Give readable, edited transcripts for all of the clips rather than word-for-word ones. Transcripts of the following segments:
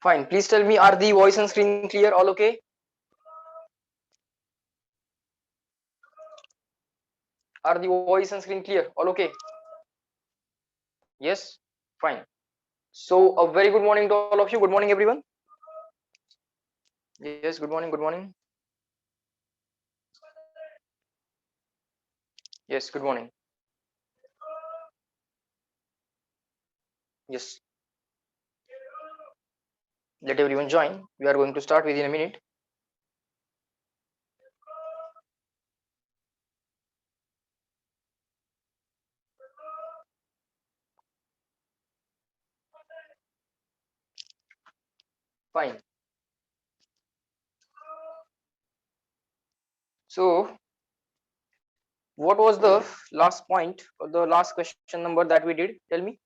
Fine. Please tell me, are the voice and screen clear? All okay? Are the voice and screen clear? All okay? Yes? Fine. So a very good morning to all of you. Good morning, everyone. Yes, good morning, good morning. Yes, good morning. Yes. Let everyone join. We are going to start within a minute. Fine. So what was the last point or the last question number that we did? Tell me.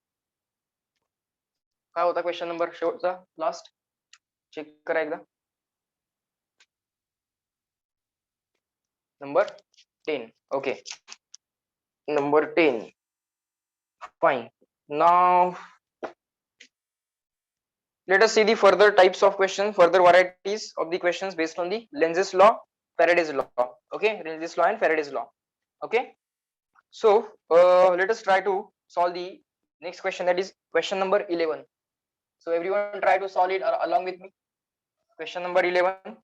काय होता question number शेवटचा last check करा एकदा. Number 10. Okay. Number 10. Fine. Now let us see the further types of questions, further varieties of the questions based on the Lenz's law, Faraday's law. Okay, Lenz's law and Faraday's law. Okay. So let us try to solve the next question, that is question number 11. So everyone try to solve it along with me. Question number 11.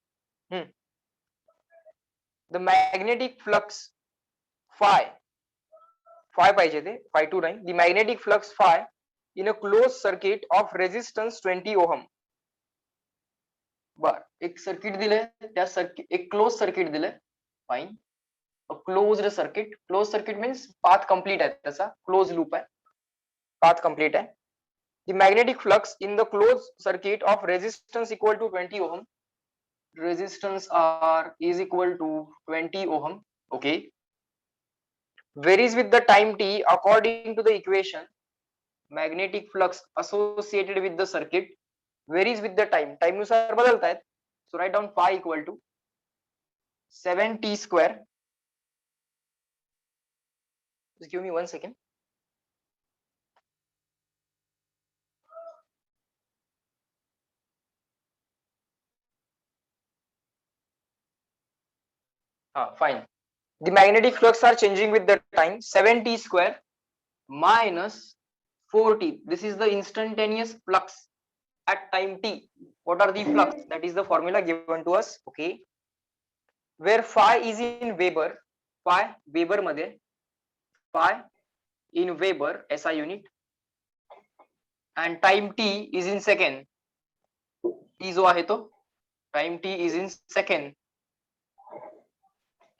The magnetic flux phi पाहिजे ते phi 2 नाही. The magnetic flux phi in a closed circuit of resistance 20 ohm. बर, एक circuit दिले, त्या circuit एक close circuit दिले. Fine. Closed circuit, close circuit means path complete आहे त्याचा, क्लोज लूप आहे, पाथ कंप्लीट आहे. The magnetic flux in the closed circuit of resistance equal to 20 ohm. Resistance R is equal to 20 ohm. Okay. Varies with the time t according to the equation. Magnetic flux associated with the circuit varies with the time. Time नुसार बदलतायत. So write down phi equal to 7t square. Just give me 1 second. Fine. The magnetic flux are changing with the time. 7t square minus 4t. This is the instantaneous flux at time t. What are the flux? That is the formula given to us. Okay. Where phi is in Weber, phi Weber मध्ये, phi in Weber SI unit, and time t is in second. T जो आहे तो time t is in second.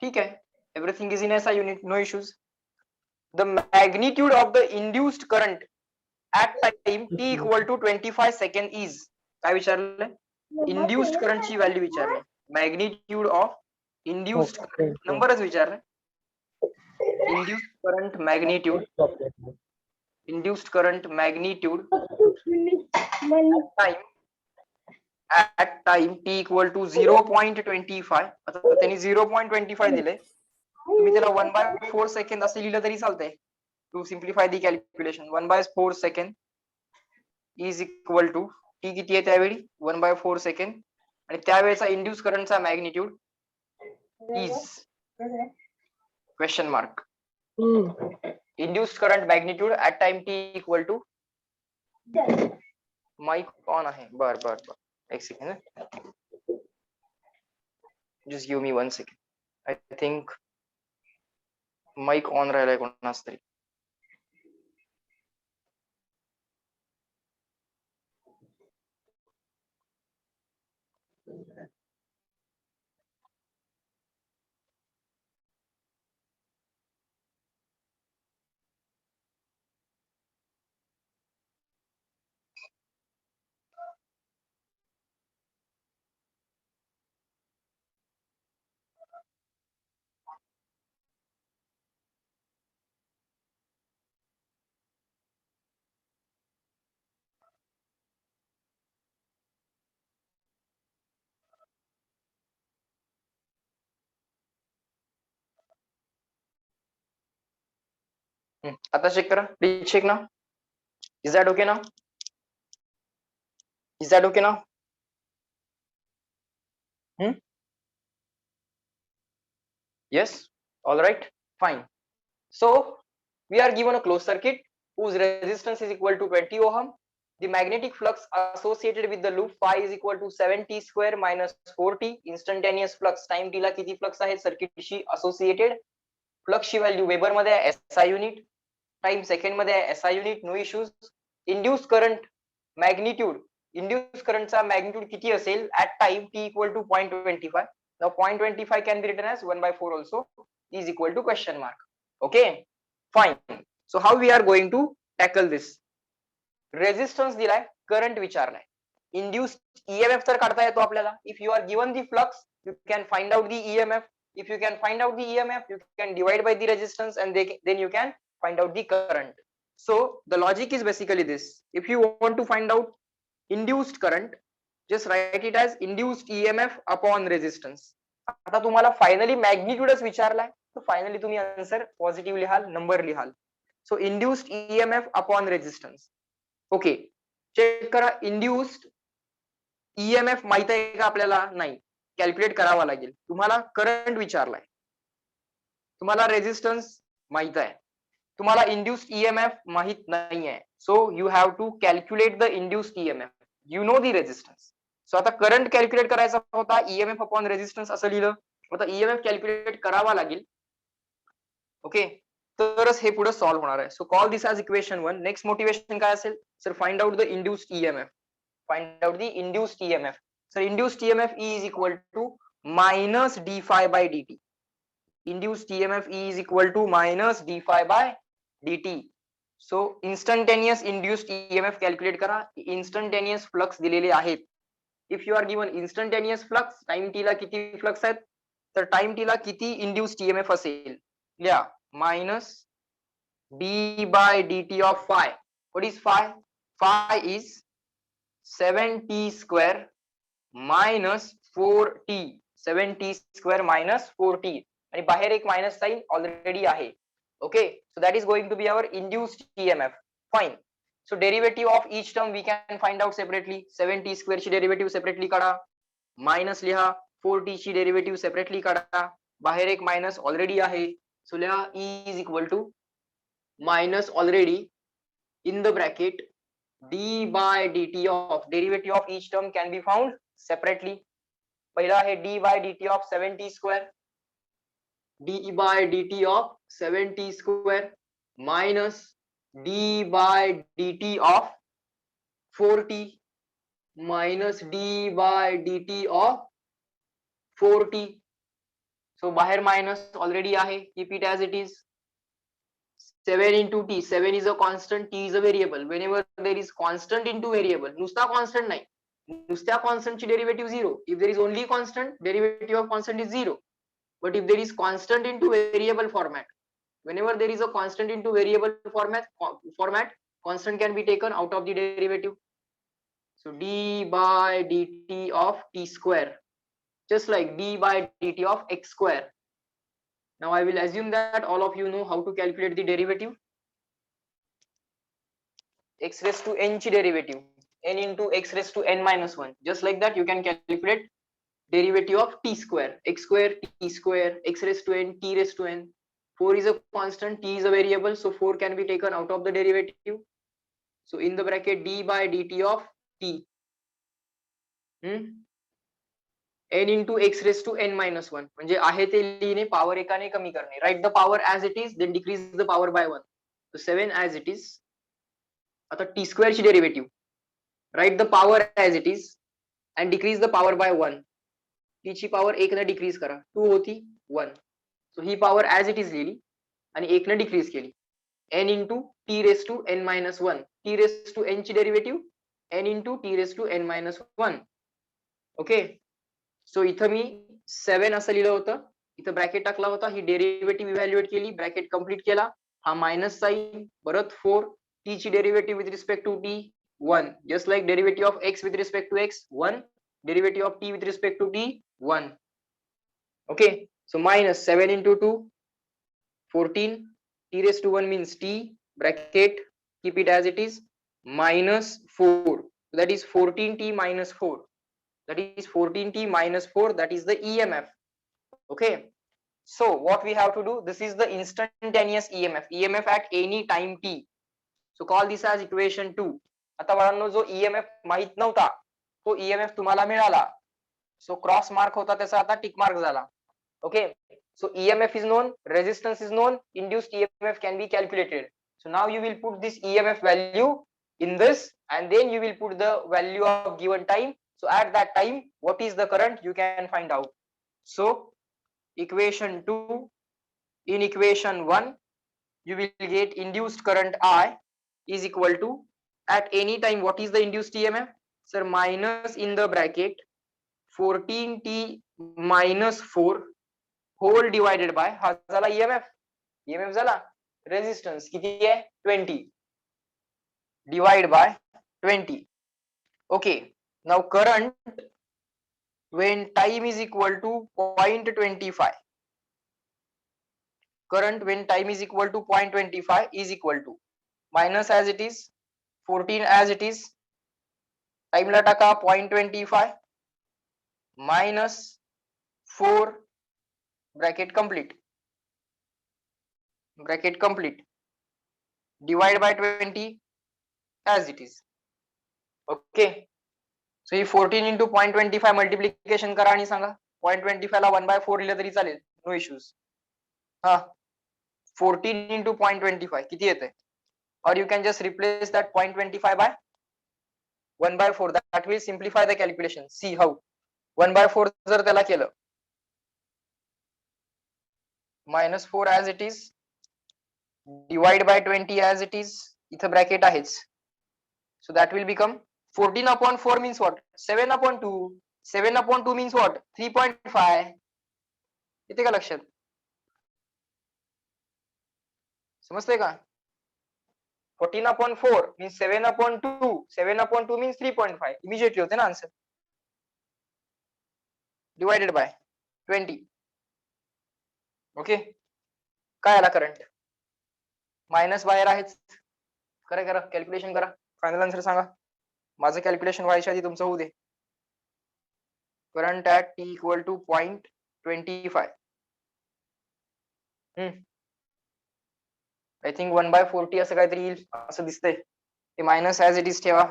ठीक है. Everything is in SI unit, no issues. The magnitude of the induced current at time t equal to 25 second is, काय विचारलंय? Induced current ची value विचारलंय. Magnitude of induced current, नंबरच विचारलंय. Induced current magnitude, induced current magnitude at time t equal to 0.25. आता त्यांनी 0.25 दिले. तुम्ही त्याला 1/4 second असे लिहिलं तरी चालतंय. To simplify the calculation, 1/4 second is equal to t किती आहे त्यावेळी 1/4 सेकंड, आणि त्यावेळेचा इंड्यूस करंटचा magnitude is question mark. Induced current magnitude at time t equal to, mic on आहे. बर बर बर, एक second. Just give me 1 second. I think mic on राहिलाय कोणास तरी. आता चेक करा. प्लीज चेक ना. Is that okay now? Is that okay now? Hmm? Yes, all right, fine. So we are given a closed circuit whose resistance is equal to 20 ohm. The magnetic flux associated with the loop phi is equal to 7t square minus 4t. Instantaneous flux time t ला किती flux आहे सर्किटशी associated. Flux ची value weber मध्ये आहे SI unit, time second मध्ये आहे SI unit, no issues. Induce current magnitude, induce करंटचा मॅग्निट्यूड किती असेल at time t equal to 0.25. Now 0.25 can be written as 1/4 also is equal to question mark. Okay, fine. So how we are going to tackle this? Resistance दिलाय, current विचारलाय, induced EMF तर काढता येतो आपल्याला. If you are given the flux you can find out the EMF. if you can find out the EMF, you can divide by the resistance and then you can find out the current. So the logic is basically this: if you want to find out induced current, just write it as induced EMF upon resistance. आता तुम्हाला finally मॅग्निट्यूडच विचारलाय, तर finally तुम्ही answer positive लिहाल, number लिहाल. So induced EMF upon resistance. Okay, check करा. Induced EMF माहित आहे का आपल्याला? नाही, कॅल्क्युलेट करावा लागेल. तुम्हाला करंट विचारलाय, तुम्हाला रेजिस्टन्स माहित आहे, तुम्हाला इंड्यूस्ड ईएमएफ माहित नाहीये. So you have to calculate the induced EMF. You know the resistance. So आता करंट कॅल्क्युलेट करायचा होता, ईएमएफ अपॉन रेजिस्टन्स असं लिहिलं. आता ईएमएफ कॅल्क्युलेट करावा लागेल. ओके, तरच हे पुढे सॉल्व्ह होणार आहे. सो कॉल दिस ॲज इक्वेशन 1. नेक्स्ट मोटिवेशन काय असेल? Sir find out the induced EMF. Find out the induced EMF. So induced EMF E is equal to minus d phi by dt. Induced EMF E is equal to minus d phi by dt. So instantaneous induced EMF calculate करा. Instantaneous flux दिलेले आहेत. If you are given instantaneous flux, time t ला किती flux आहेत, तर time t ला किती induced EMF असेल? लिहा, minus d by dt of phi. What is phi? Phi is 7t square minus 4t. 7t square minus 4t. आणि बाहेर एक मायनस साइन ऑलरेडी आहे. Okay, so that is going to be our induced EMF. Fine. So derivative of each term we can find out separately. 7t square ची derivative separately काढा, minus लिहा, 4t ची derivative separately काढा, बाहेर एक minus already आहे. So लिहा E is equal to minus already in the bracket d by dt of derivative of each term can be found separately. पहिला आहे d by dt of 7t square, d by dt of 7t square minus d by dt of 4t minus d by dt of 4t. So बाहेर minus already आहे, keep it as it is. 7 into t. 7 is a constant, t is a variable. Whenever there is constant into variable, नुसता constant नाही, नुसत्या constant ची derivative 0. If there is only constant, derivative of constant is 0. But if there is constant into variable format, whenever there is a constant into variable format, constant can be taken out of the derivative. So d by dt of t square, just like d by dt of x square. Now I will assume that all of you know how to calculate the derivative. X raised to n ची derivative, n into x raised to n minus 1. Just like that you can calculate derivative of t square. X square, t square, x raised to n, t raised to n. 4 is a constant, t is a variable, so 4 can be taken out of the derivative. So in the bracket d by dt of t, n into x raised to n minus 1. म्हणजे आहे ते लिहिणे, power एकाने कमी करणे. Right the power as it is, then decrease the power by 1. So 7 as it is. आता t square ची derivative, right the power as it is and decrease the power by 1. t ची power 1 ने decrease करा, 2 होती 1. So he power as it is लिहिली आणि 1 ने decrease केली. n into t raised to n minus 1. t raised to n ची derivative n into t raised to n minus 1. Okay, so इथं मी 7 असं लिहिलं होतं, इथं ब्रॅकेट टाकला होता, ही डेरिव्हेटिव्ह इव्हॅल्युएट केली, ब्रॅकेट कंप्लीट केला, हा मायनस साइन, परत 4, t ची derivative with respect to t 1, just like derivative of x with respect to x 1, derivative of t with respect to t 1. Okay, so minus 7 into 2 14, t raised to 1 means t, bracket, keep it as it is, minus 4, that is 14t minus 4. that is 14t minus 4, that is the EMF. Okay, so what we have to do, this is the instantaneous EMF at any time t. So call this as equation 2. आता बाळांनो जो EMF माहित नव्हता तो EMF तुम्हाला मिळाला, so cross mark होता त्याचा आता टिक मार्क झाला. Okay, so EMF is known, resistance is known, induced EMF can be calculated. So now you will put this EMF value in this and then you will put the value of given time. So at that time what is the current you can find out. So equation 2, in equation 1 you will get induced current I is equal to, at any time what is the induced EMF, sir, minus in the bracket 14t minus 4 whole divided by, हा झाला EMF झाला, resistance किती आहे 20 divide by 20. Okay, now current when time is equal to 0.25, current when time is equal to 0.25 is equal to minus as it is, 14 as it is, time ला टाका 0.25 minus 4 bracket complete divide by 20 as it is. Okay, so he 14 into 0.25 multiplication करा आणि सांगा 0.25 ला 1/4 लिहिलं तरी चालेल, no issues. हा 14 into 0.25 किती येते, or you can just replace that 0.25 by 1/4. that will simplify the calculation. See how 1/4 जर त्याला केलं minus 4 as it is divide by 20 as it is, इथं ब्रॅकेट आहेच, so that will become 14 upon 4 means what, 7 upon 2, 7 upon 2 means what, 3.5. येते का लक्षात, समजतंय का, 14 upon 4 means 7 upon 2, 7 upon 2 means 3.5, immediately होते ना आन्सर, divided by 20. ओके, काय आला करंट, मायनस बाहेर आहेच, करा कॅल्क्युलेशन करा, फायनल आन्सर सांगा, माझं कॅल्क्युलेशन व्हायच्या आधी तुमचं होऊ दे. Current at t equal to 0.25, I think 1/40 असं काहीतरी येईल असं दिसतंय, ते मायनस ऍज इट इज ठेवा,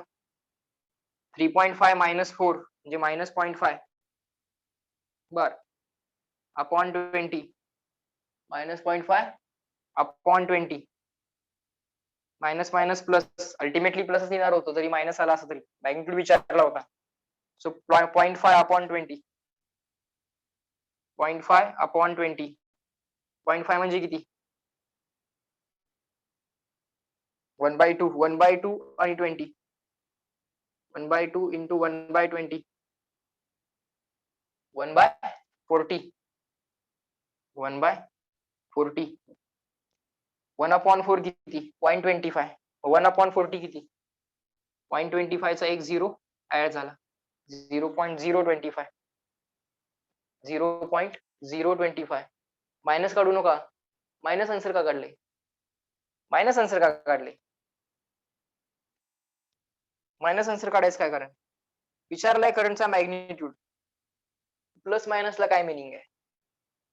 3.5 minus 4 म्हणजे मायनस 0.5 बर upon 20 minus 0.5 upon 20 minus minus plus, ultimately प्लसच येणार होतो तरी मायनस आला असं तरी, मॅग्निट्यूड विचारला होता. सो 0.5 अपॉन 20, 0.5 अपॉन 20, 0.5 म्हणजे किती, 1/2, 1/2 आणि 20, 1/2 into 1/20, 1/40, 1/40, 1/4 किती 0.25, 1/40 किती 0.25 चा एक 0 ऍड झाला, 0.025, 0.025 मायनस काढू नका, मायनस आन्सर का काढले, मायनस आन्सर का काढले, मायनस आन्सर काढायचं काय कारण, विचारलाय करंटचा मॅग्निट्यूड, प्लस मायनसला काय मिनिंग आहे,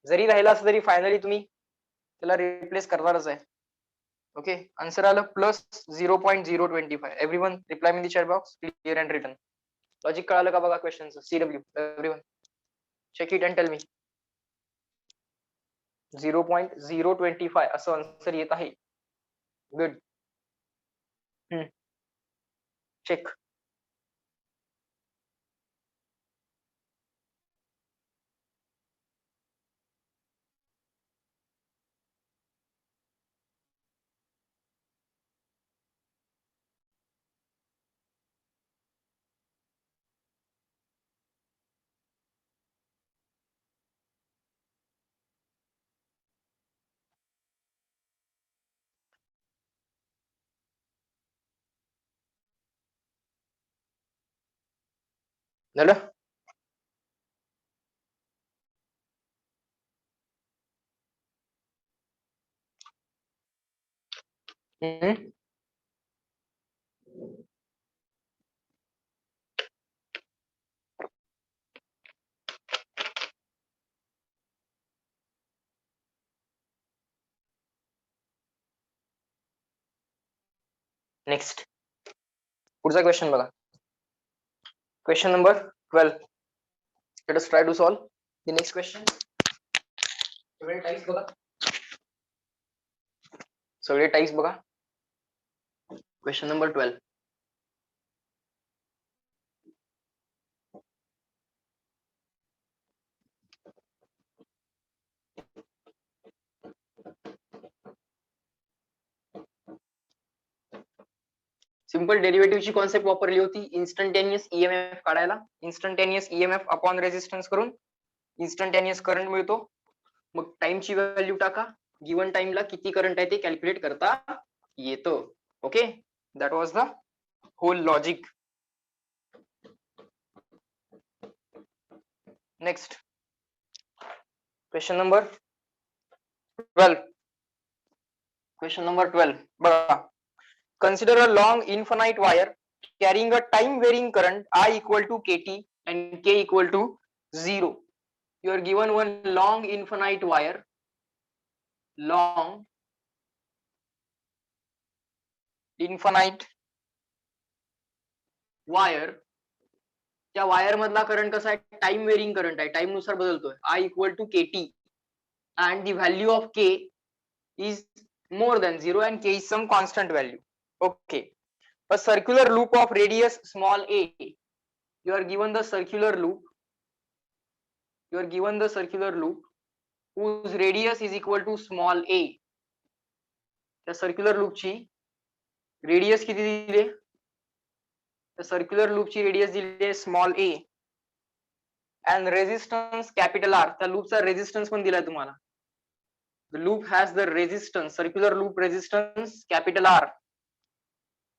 जरी राहिला असं तरी फायनली तुम्ही त्याला रिप्लेस करणारच आहे. ओके, आन्सर आलं plus 0.025. Everyone reply in the chat box, clear and written. Logic कळालं का बघा क्वेश्चनचं, CW everyone check it and tell me. 0.025 असं आन्सर येत आहे. Good, check. झालं, नेक्स्ट पुढचा क्वेश्चन बघा. Question number 12. Let us try to solve the next question. सगळे टाइप्स बघा. सगळे टाइप्स बघा. Question number 12. सिंपल डेरिव्हेटिव्हची कॉन्सेप्ट वापरली होती इन्स्टंटेनियस ईएमएफ काढायला. इन्स्टंटेनियस ईएमएफ अपॉन रेजिस्टन्स करून इन्स्टंटेनियस करंट मिळतो. मग टाइमची व्हॅल्यू टाका, गिवन टाइमला किती करंट आहे ते कॅल्क्युलेट करता येतं. Okay, that was the whole logic. Next question number 12. Question number 12 बघा. Consider a long infinite wire carrying a time varying current I equal to KT and K equal to 0. You are given one long infinite wire, long infinite wire. त्या wire मधला current कसा आहे, time varying current आहे, time नुसार बदलतोय. I equal to KT and the value of K is more than 0 and K is some constant value. Okay. A circular loop of radius small a. You are given the circular loop. You are given the circular loop whose radius is equal to small a. The circular loop ची radius किती दिली? The circular loop ची radius दिली आहे small a and resistance capital R. त्या loop चा resistance पण दिलाय तुम्हाला. The loop has the resistance, circular loop resistance capital R,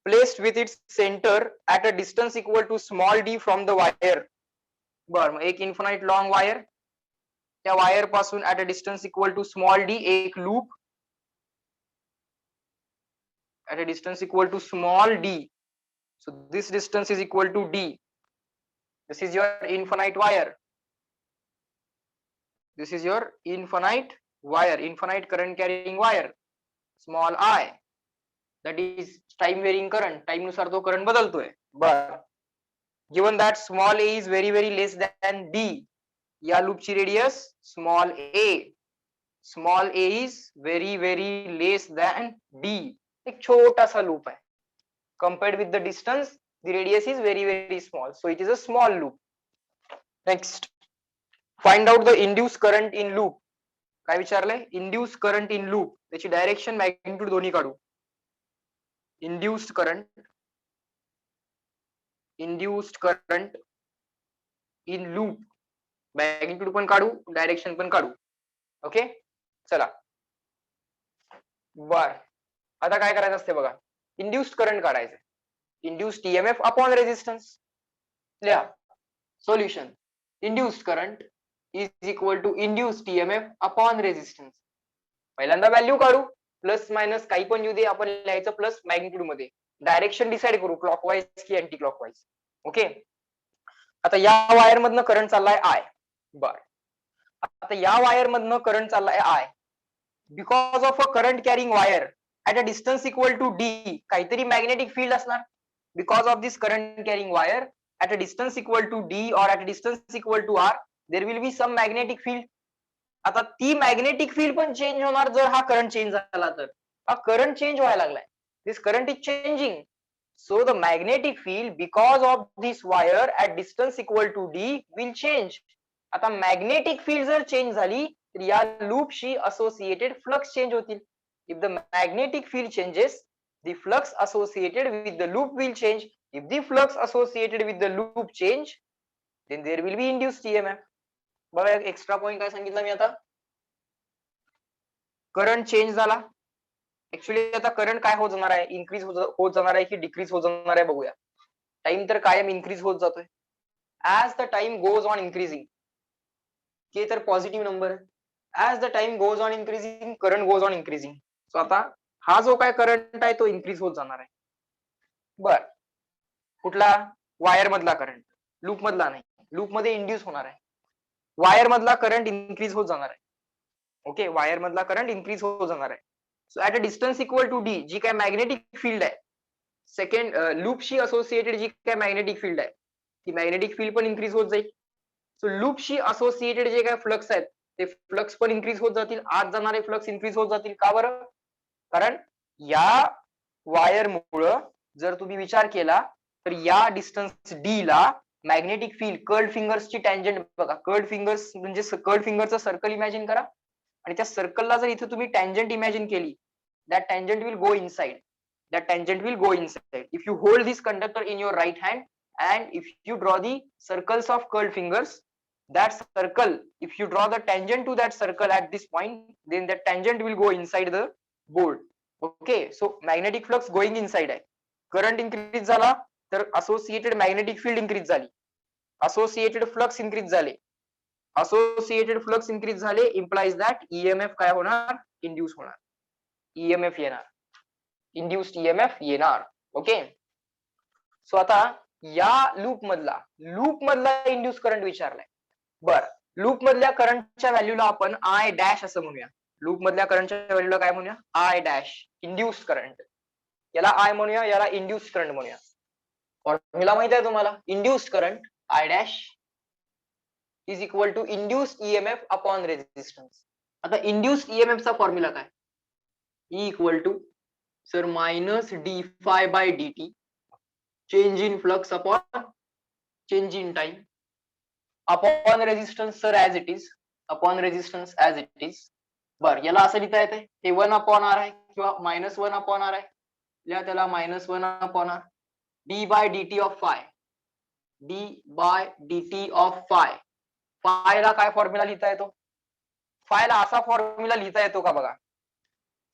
placed with its center at a distance equal to small d from the wire. बर, एक infinite long wire, त्या wire पासून at a distance equal to small d एक loop at a distance equal to small d. So this distance is equal to d. This is your infinite wire. This is your infinite wire, infinite current carrying wire, small I. That is time varying current. Time नुसार तो current बदलतोय. बर, given that small a is very very less than d, या लूपची radius small a is very very less than d. एक छोटासा loop आहे. Compared with the distance, the radius is very very small, so it is a small loop. Next, find out the induced current in loop. काय विचारलंय? induced current in loop. त्याची direction magnitude दोन्ही काढू. induced current in loop, magnitude पण काढू, direction पण काढू. Okay, चला. बर, आता काय करायचं असते बघा. इंड्युस्ड करंट काढायचं. Induced EMF upon resistance. लिहा solution. Induced current is equal to induced EMF upon resistance. पहिल्यांदा व्हॅल्यू काढू, प्लस मायनस काही पण येऊ दे, आपण लिहायचं प्लस मॅग्निट्यूड मध्ये. डायरेक्शन डिसाइड करू, क्लॉकवाईज की अँटी क्लॉकवाईज. ओके, आता या वायर मधनं करंट चाललाय आय. बर, आता या वायर मधनं करंट चाललाय I. Because of a current carrying wire at a distance equal to d, काहीतरी मॅग्नेटिक फील्ड असणार. Because of this current carrying wire at a distance equal to d or at a distance equal to r, there will be some magnetic field. आता ती magnetic field पण change होणार जर हा current change झाला तर. हा करंट चेंज व्हायला लागलाय. This current is changing. So the magnetic field because of this wire at distance equal to d will change. आता मॅग्नेटिक फील्ड जर चेंज झाली तर या लूपशी असोसिएटेड फ्लक्स चेंज होतील. If the magnetic field changes, the flux associated with the loop will change. If the flux associated with the loop change, then there will be induced EMF. बघा एक extra point काय सांगितलं मी आता. Current change झाला. Actually आता current काय होत जाणार आहे, इन्क्रीज होत जाणार आहे की डिक्रीज होत जाणार आहे बघूया. टाइम तर कायम इन्क्रीज होत जातोय. As the time goes on increasing, के तर पॉझिटिव्ह नंबर आहे. As the time goes on increasing, current goes on increasing. So आता हा जो काय करंट आहे तो इन्क्रीज होत जाणार आहे. बर, कुठला? वायर मधला करंट, लूप मधला नाही. लूप मध्ये इंड्यूस होणार आहे. वायर मधला करंट इन्क्रीज होत जाणार आहे. ओके, वायर मधला करंट इन्क्रीज होत जाणार आहे. So at a distance equal to D, जी काय मॅग्नेटिक फील्ड आहे सेकंड लूपशी असोसिएटेड जी काय मॅग्नेटिक फील्ड आहे ती मॅग्नेटिक फील्ड पण इन्क्रीज होत जाईल. सो लूपशी असोसिएटेड जे काय फ्लक्स आहेत ते फ्लक्स पण इन्क्रीज होत जातील, आत जाणारे फ्लक्स इन्क्रीज होत जातील. का बरं? कारण या वायरमुळं जर तुम्ही विचार केला तर या डिस्टन्स डी ला मॅग्नेटिक फील्ड कर्ड फिंगर्सची टँजंट बघा, कर्ड फिंगर्स म्हणजे कर्ड फिंगरचं सर्कल इमॅजिन करा आणि त्या सर्कलला जर इथे तुम्ही टँजंट इमॅजिन केली, that tangent will go inside. That tangent will go inside. If you hold this conductor in your right hand and if you draw the circles of curled fingers, that circle, if you draw the tangent to that circle at this point, then the tangent will go inside the board. Okay, so magnetic flux going inside आहे. Current increase झाला तर associated magnetic field increase झाली, associated flux increase झाले, associated flux increase झाले implies that EMF काय होणार? Induce होणार, EMF येणार, इंड्युस्ड ईएमएफ येणार. ओके, सो आता या लूप मधला इंड्यूस करंट विचारलाय. बर, लूप मधल्या करंटच्या व्हॅल्यूला आपण आय डॅश असं म्हणूया. लूप मधल्या करंटच्या व्हॅल्यूला काय म्हणूया? I dash, induced current. याला आय म्हणूया, याला इंड्युस्ड करंट म्हणूया. फॉर्म्युला माहित आहे तुम्हाला? Induced current I dash is equal to induced EMF upon resistance. आता इंड्युस्ड ईएमएफ चा फॉर्म्युला काय? E equal to sir minus D phi by D T change in flux upon change in time upon resistance sir as it is, upon resistance as it is. बर, याला असं लिहिता येते, हे 1 upon R आहे किंवा minus 1 upon R आहे, लिहा त्याला minus 1 upon r d by D t of phi, d by D t of phi. फायला काय फॉर्म्युला लिहिता येतो? फायला असा फॉर्म्युला लिहिता येतो का बघा,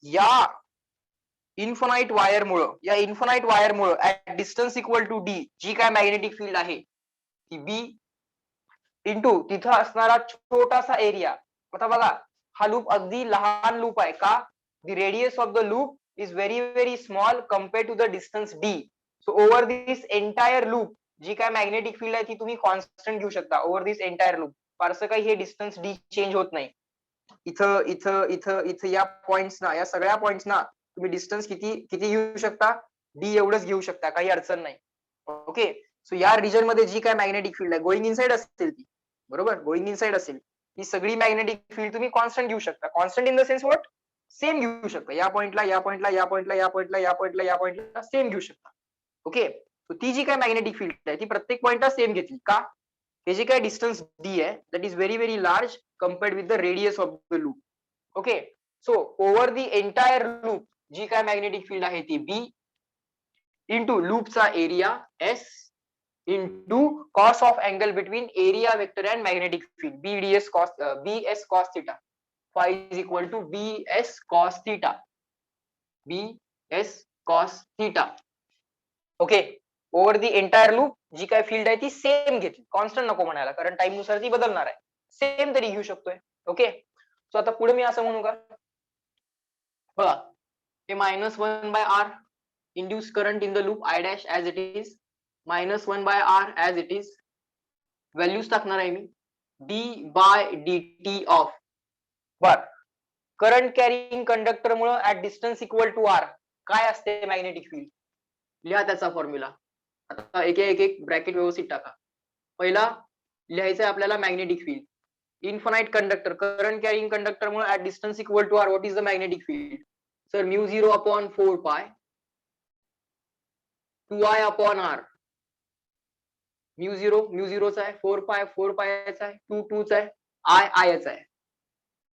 या इन्फानाइट वायर मुळे at distance equal to D जी काय मॅग्नेटिक फील्ड आहे ती बी इंटू तिथं असणारा छोटासा एरिया. आता बघा, हा लूप अगदी लहान लूप आहे. का? The radius of the loop is very very small compared to the distance d. So over this entire loop जी काय मॅग्नेटिक फील्ड आहे ती तुम्ही कॉन्स्टंट घेऊ शकता ओव्हर दिस एंटायर लूप. फारसं काही हे डिस्टन्स डी चेंज होत नाही. इथं इथं इथं इथं या पॉइंट्स ना, या सगळ्या पॉइंट्स ना तुम्ही डिस्टन्स किती किती घेऊ शकता? डी एवढंच घेऊ शकता, काही अडचण नाही. ओके, सो या रिजन मध्ये जी काय मॅग्नेटिक फील्ड आहे गोइंग इनसाइड असेल ती, बरोबर, गोइंग इनसाइड असेल ही सगळी मॅग्नेटिक फील्ड तुम्ही कॉन्स्टंट घेऊ शकता. Constant in the sense what? Same घेऊ शकता. या पॉइंटला या पॉइंटला या पॉइंटला या पॉइंटला या पॉइंटला या पॉइंटला सेम घेऊ शकता. ओके, सो ती जी काय मॅग्नेटिक फील्ड आहे ती प्रत्येक पॉइंटला सेम घेतली. का? हे जे काय डिस्टन्स डी आहे that is very very large compared with the radius of the loop. Okay, so over the entire loop जी काय मॅग्नेटिक फील्ड आहे ती बी इंटू लूपचा area s into cos of angle between area vector and magnetic field b s cos theta. Phi is equal to b s cos theta, b s cos theta. Okay, over the entire loop जी काय field आहे ती same घेतली, constant नको म्हणायला कारण time नुसार ती बदलणार आहे. सेम तरी घेऊ शकतोय. ओके, सो आता पुढे मी असं म्हणू का, बघा हे minus 1 by r induce current in the loop i dash as it is, minus 1 by r as it is. Values टाकणार आहे मी, d by D t of. बर, करंट कॅरिंग कंडक्टर मुळे at distance equal to r काय असते magnetic field? लिहा त्याचा formula. आता एक एक ब्रॅकेट व्यवस्थित टाका. पहिला लिहायचं आहे आपल्याला magnetic field. Infinite conductor, current carrying conductor मुळे at distance equal to r what is the magnetic field? Sir mu 0 upon 4 pi 2i upon R. Mu 0 चा आहे, 4 पायचा आहे, 2 चा आहे, आय चा आहे.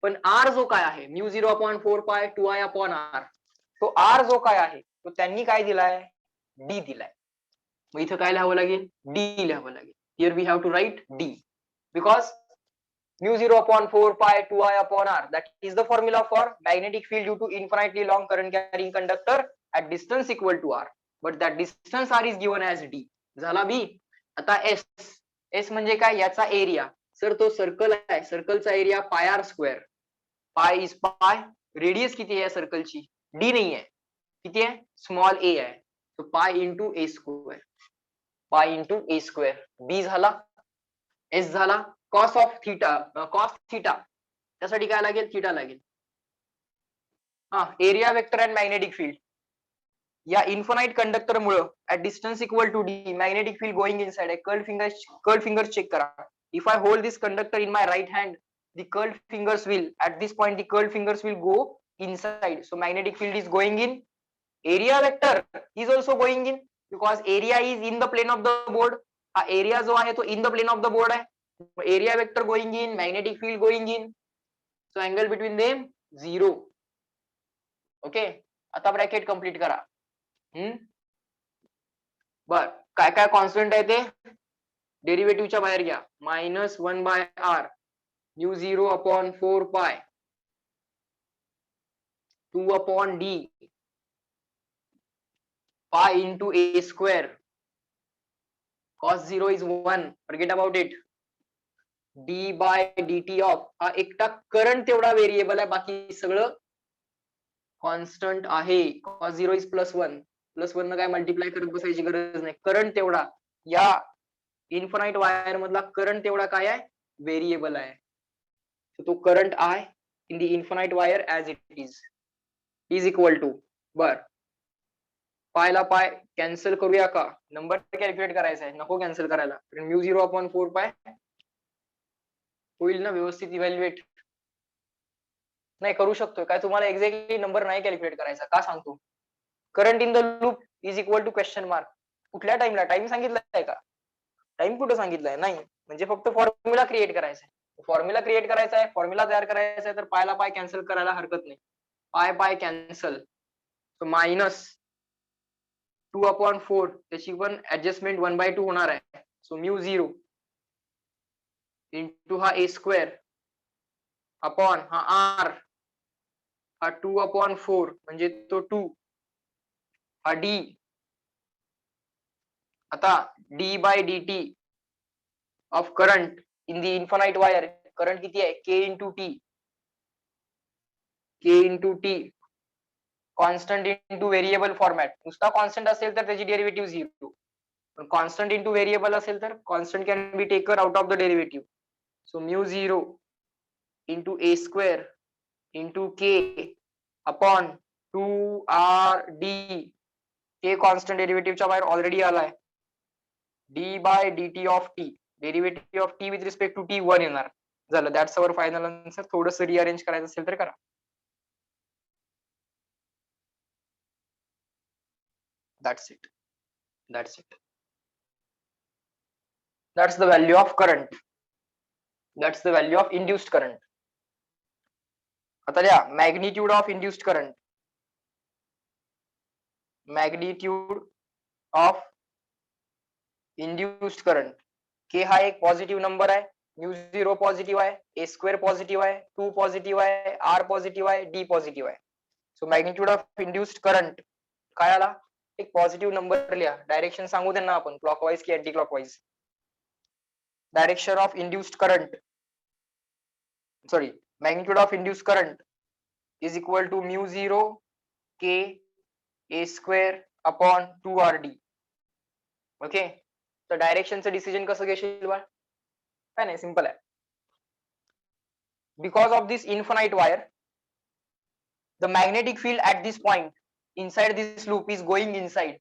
पण आर जो काय आहे mu 0 upon 4 pi 2i upon R, तो आर जो काय आहे तो त्यांनी काय दिलाय? डी दिलाय. मग इथं काय लिहावं लागेल? डी लिहावं लागेल. Here we have to write D because mu 0 upon 4 pi 2i upon r, that is the formula for magnetic field due to infinitely long current carrying conductor at distance equal to r, but that distance r is given as d. झाला बी. आता s, s म्हणजे काय? याचा area. Sir तो circle आहे, सर्कलचा area पाय R square, पाय is पाय, रेडियस किती आहे सर्कलची? डी नाही आहे, किती आहे? स्मॉल ए आहे, तो पाय इंटू ए स्क्वेअर, पाय इंटू ए स्क्वेअर. बी झाला, एस झाला, cos of theta, cos theta त्यासाठी काय लागेल? थिटा लागेल. हा, area vector and magnetic field. या इन्फानाइट कंडक्टर मुळे at distance equal to d magnetic field going inside आहे. curled fingers check करा. If I hold this conductor in my right hand, the curled fingers will at this point the curled fingers will go inside. So magnetic field is going in. Area vector is also going in because area is in the plane of the board. हा area जो आहे तो in the plane of the board आहे. Area vector going in, magnetic field going in. So angle between them 0. Okay. आता bracket complete करा. बर काय काय कॉन्स्टंट आहे ते डेरिव्हेटिव्हच्या बाहेर घ्या. -1/r म्यू 0 अपॉन 4 पाय 2 upon d pi into a square cos 0 is 1 forget about it d by dt of हा एकटा करंट तेवढा व्हेरिएबल आहे बाकी सगळं कॉन्स्टंट आहे. cos 0 is +1 +1 न काय मल्टिप्लाय करत बसायची गरज नाही. करंट तेवढा या इन्फानाइट वायर मधला करंट तेवढा काय आहे व्हेरिएबल आहे. तो current I in the infinite wire as it is equal to बर पायला पाय कॅन्सल करूया का नंबर कॅल्क्युलेट करायचा आहे नको कॅन्सल करायला म्यू 0 अपॉन 4 पाय होईल ना व्यवस्थित इव्हॅल्युएट नाही करू शकतोय काय तुम्हाला एक्झॅक्टली नंबर नाही कॅल्क्युलेट करायचा का सांगतो current in the loop is equal to question mark कुठल्या टाइमला टाइम सांगितलाय का टाइम कुठं सांगितलंय नाही म्हणजे फक्त फॉर्म्युला क्रिएट करायचा आहे फॉर्म्युला क्रिएट करायचा आहे फॉर्म्युला तयार करायचा आहे तर पायला पाय कॅन्सल करायला हरकत नाही पाय पाय कॅन्सल सो मायनस 2 अपॉन 4 त्याची पण ऍडजस्टमेंट 1/2 होणार आहे सो म्यू 0 इंटू हा a स्क्वेअर अपॉन हा r हा 2 अपॉन 4 म्हणजे तो 2 हा d आता d by dt of current in the infinite wire current किती आहे k into t constant into variable format नुसता कॉन्स्टंट असेल तर त्याची डेरिव्हेटिव्ह 0 पण कॉन्स्टंट इंटू व्हेरिएबल असेल तर constant can be taken out of the derivative so mu 0 into a square into k upon 2rd k constant डेरिव्हेटिव्हच्या बाहेर already आलाय d by dt of t derivative of t with respect to t 1 येणार झालं that's our final answer थोडस rearrange करायचं असेल तर करा that's it that's the value of current that's the value of induced current आता द्या magnitude of induced current magnitude of induced current k हा एक पॉझिटिव्ह नंबर आहे म्यू 0 पॉझिटिव्ह आहे a स्क्वेअर पॉझिटिव्ह आहे 2 पॉझिटिव्ह आहे r पॉझिटिव्ह आहे d positive आहे so magnitude of induced current काय आला एक पॉझिटिव्ह नंबर लिहा डायरेक्शन सांगू त्यांना आपण क्लॉकवाईज की anti clockwise direction of induced current sorry magnitude of induced current is equal to mu 0 k a square upon 2rd okay तर डायरेक्शनचं डिसिजन कसं घेशील बा काय नाही सिंपल आहे because of this infinite wire the magnetic field at this point inside this loop is going inside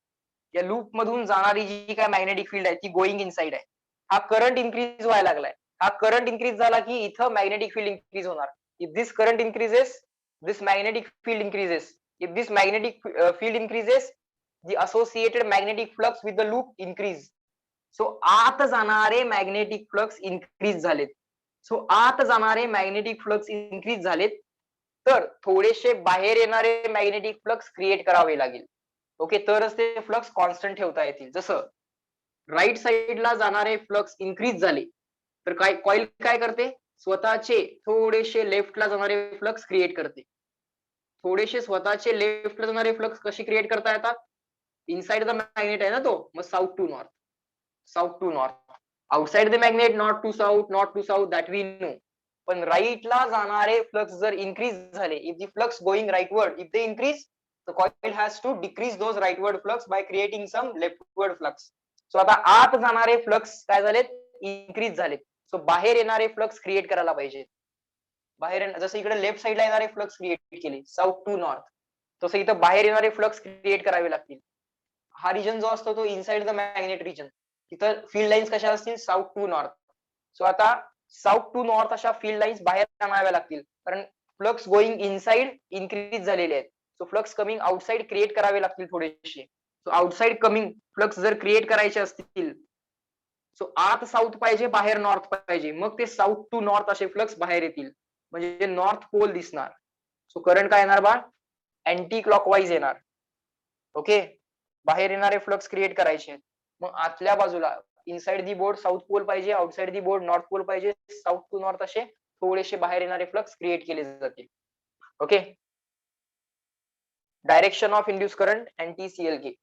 या loop मधून जाणारी जी काय मॅग्नेटिक फील्ड आहे ती गोइंग इनसाइड आहे हा करंट इन्क्रीज व्हायला लागलाय हा करंट इन्क्रीज झाला की इथं मॅग्नेटिक फील्ड इन्क्रीज होणार if this current increases this magnetic field increases if this magnetic field increases the associated magnetic flux with the loop increase so आत जाणारे मॅग्नेटिक फ्लक्स इन्क्रीज झालेत सो आत जाणारे magnetic flux increase झालेत तर थोडेसे बाहेर येणारे मॅग्नेटिक फ्लक्स क्रिएट करावे लागेल ओके तरच ते फ्लक्स कॉन्स्टंट ठेवता येतील जसं राईट साइडला जाणारे फ्लक्स इन्क्रीज झाले तर काय कॉइल काय करते स्वतःचे थोडेसे लेफ्टला जाणारे फ्लक्स क्रिएट करते थोडेसे स्वतःचे लेफ्टला जाणारे फ्लक्स कशी क्रिएट करता येतात इनसाइड द मॅग्नेट आहे ना तो मग south to north outside the magnet not to south that we know पण राईटला जाणारे फ्लक्स जर इन्क्रीज झाले if the flux going rightward if they increase the coil has to decrease those rightward flux by creating some leftward flux so आता आत जाणारे flux काय झालेत इन्क्रीज झालेत सो बाहेर येणारे फ्लक्स क्रिएट करायला पाहिजे बाहेर जसं इकडे लेफ्ट साइडला येणारे फ्लक्स क्रिएट केले साऊथ टू नॉर्थ तसं इथं बाहेर येणारे फ्लक्स क्रिएट करावे लागतील. हा रिजन जो असतो तो इनसाइड द मॅग्नेट रिजन. तिथं फील्ड लाईन्स कशा असतील, साऊथ टू नॉर्थ. सो आता साऊथ टू नॉर्थ अशा फील्ड लाईन्स बाहेर आणाव्या लागतील, कारण फ्लक्स गोइंग इनसाइड इन्क्रीज झालेले आहेत. So flux coming outside create करावे लागतील थोडेसे. सो आउटसाइड कमिंग फ्लक्स जर क्रिएट करायचे असतील, सो आत साऊथ पाहिजे, बाहेर नॉर्थ पाहिजे, मग ते साऊथ टू नॉर्थ असे फ्लक्स बाहेर येतील, म्हणजे नॉर्थ पोल दिसणार. सो करंट काय येणार बा, अँटी क्लॉकवाईज येणार. ओके, बाहेर येणारे फ्लक्स क्रिएट करायचे. मग आतल्या बाजूला inside the board south pole पाहिजे, outside the board north pole पाहिजे. साऊथ टू नॉर्थ असे थोडेसे बाहेर येणारे फ्लक्स क्रिएट केले जातील. Okay, direction of induce current anti CLK.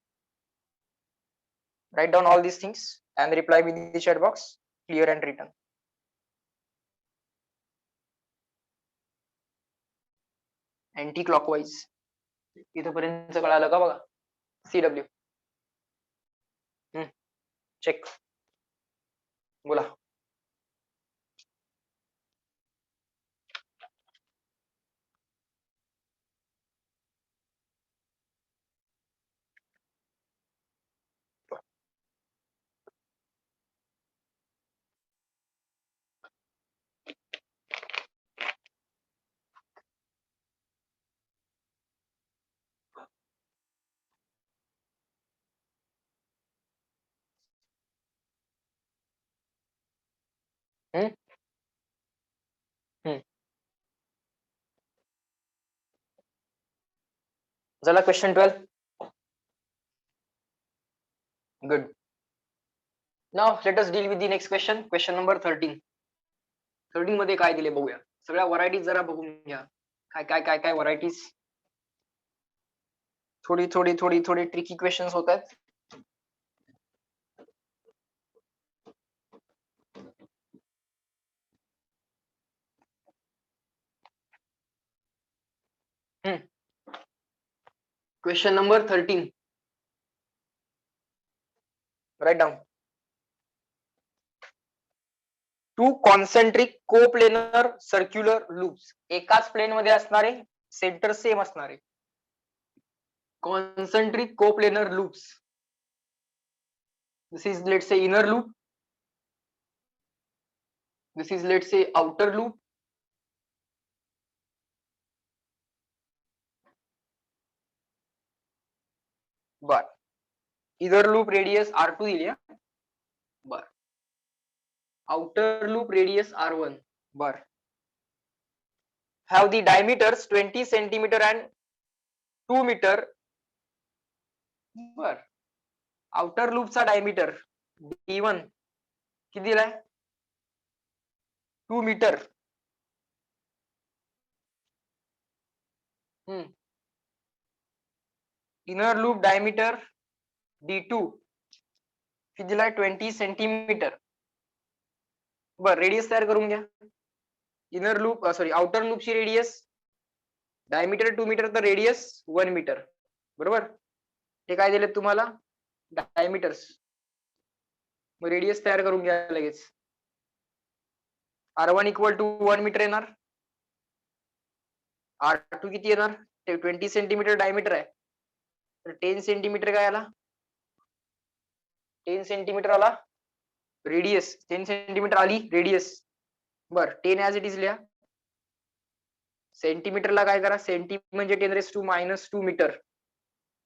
Write down all these things and reply with the chat box, clear and written. Anti clockwise इथपर्यंत कळालं का बघा. CW चेक, बोला. हम्म हम्म चला question 12. Good. Now let us deal with the next question. Question number 13. 13 मध्ये काय दिले बघूया. सगळ्या व्हरायटीज जरा बघून घ्या. काय काय काय काय व्हरायटीज. थोडी थोडी थोडी थोडी ट्रिकी क्वेश्चन्स होत आहेत. Question number 13. Write down. To concentric coplanar circular loops. एकाच प्लेन मध्ये असणारे, सेंटर सेम असणारे concentric coplanar loops. This is, let's say, inner loop. This is, let's say, outer loop. बर, इधर लूप रेडियस R2 दिली. बर, outer loop radius R1. बर, have the diameters 20 centimeter and 2 meter. बर, outer लूपचा diameter D1 किती दिलाय, 2 metre. Inner loop diameter D2 किती दिलाय, 20 सेंटीमीटर. बर, रेडियस तयार करून घ्या. इनर लूप सॉरी आउटर लूपची रेडियस, डायमीटर 2 मीटर तर रेडियस 1 मीटर. बरोबर, हे काय दिले तुम्हाला, डायमीटर्स. मग रेडियस तयार करून घ्या लगेच. R1 इक्वल टू 1 मीटर येणार. R2 किती येणार, 20 सेंटीमीटर डायमीटर आहे, तर 10 सेंटीमीटर काय आला, 10 सेंटीमीटर आला रेडियस. 10 सेंटीमीटर आली रेडियस. बर, 10 ऍज इट इज लिहा. सेंटीमीटरला काय करा, सेंटी म्हणजे 10⁻² मीटर.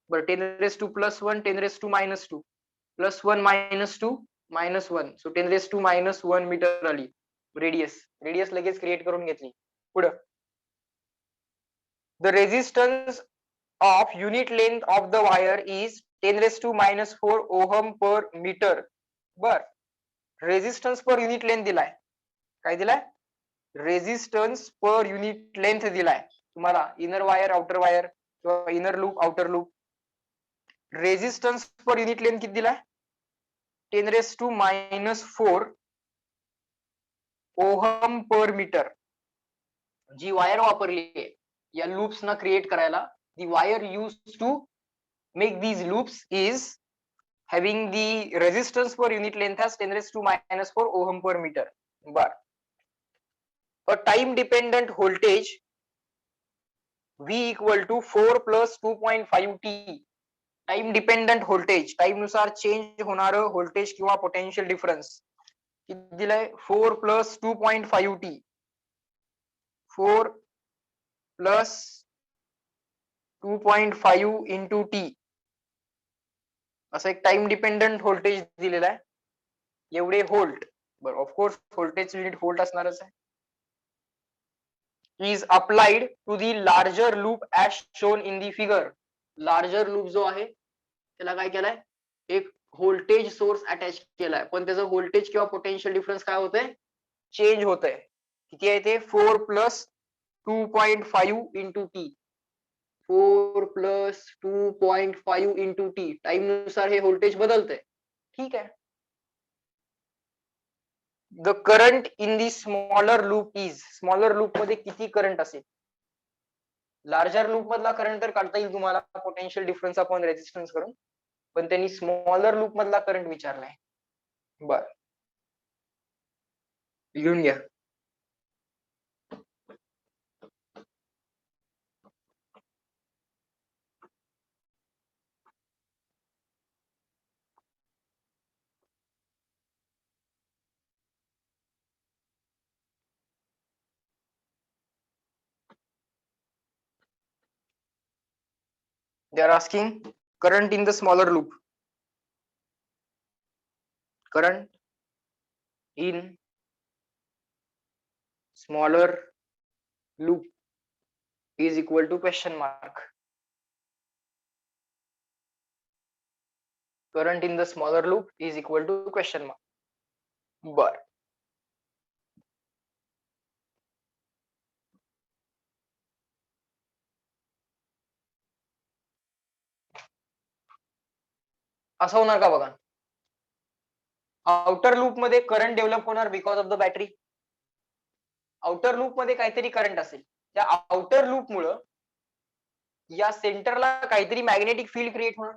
बर, 10⁻²+1 10⁻², +1 -2 -1, सो 10⁻⁻1 मीटर आली रेडियस. रेडियस लगेच क्रिएट करून घेतली. पुढं, the resistance of unit length of the wire is 10⁻⁻4 ohm per meter. बर, रेझिस्टन्स पर युनिट लेंथ दिलाय. काय दिलाय, रेझिस्टन्स पर युनिट लेंथ दिलाय तुम्हाला. इनर वायर, आउटर वायर किंवा inner loop, outer loop. Resistance per unit length किती दिलाय, 10⁻⁻4 ohm per meter. जी वायर वापरली आहे या लूप्स ना क्रिएट करायला, दी wire use to make these loops is having the resistance per unit length as 10⁻⁻4 ohm per meter. bar, a time dependent voltage V equal to 4 plus 2.5t time dependent voltage, time नुसार change होणार voltage किंवा potential difference किती दिलाय 4 plus 2.5t 4 plus 2.5 into T असं एक time dependent voltage दिलेला आहे एवढे व्होल्ट बरं ऑफकोर्स व्होल्टेज युनिट व्होल्ट असणारच आहे is applied to the larger loop as shown in the figure. Larger loop जो आहे त्याला काय केलंय एक व्होल्टेज सोर्स अटॅच केलाय पण त्याचं व्होल्टेज किंवा पोटेन्शियल डिफरन्स काय होतंय चेंज होतंय किती आहे ते 4 plus 2.5 into T 4 plus 2.5 into T time नुसार हे व्होल्टेज बदलतंय ठीक आहे the current in the smaller loop is smaller loop मध्ये किती करंट असेल लार्जर लूप मधला करंट तर काढता येईल तुम्हाला पोटेन्शियल डिफरन्स अपॉन रेजिस्टन्स करून पण त्यांनी स्मॉलर लूप मधला करंट विचारलाय बर लिहून घ्या they are asking current in the smaller loop current in smaller loop is equal to question mark current in the smaller loop is equal to question mark बर असं होणार का बघा आउटर लूप मध्ये करंट डेव्हलप होणार because of the battery outer loop मध्ये काहीतरी current असेल त्या आउटर लूप मुळे या सेंटरला काहीतरी मॅग्नेटिक फील्ड क्रिएट होणार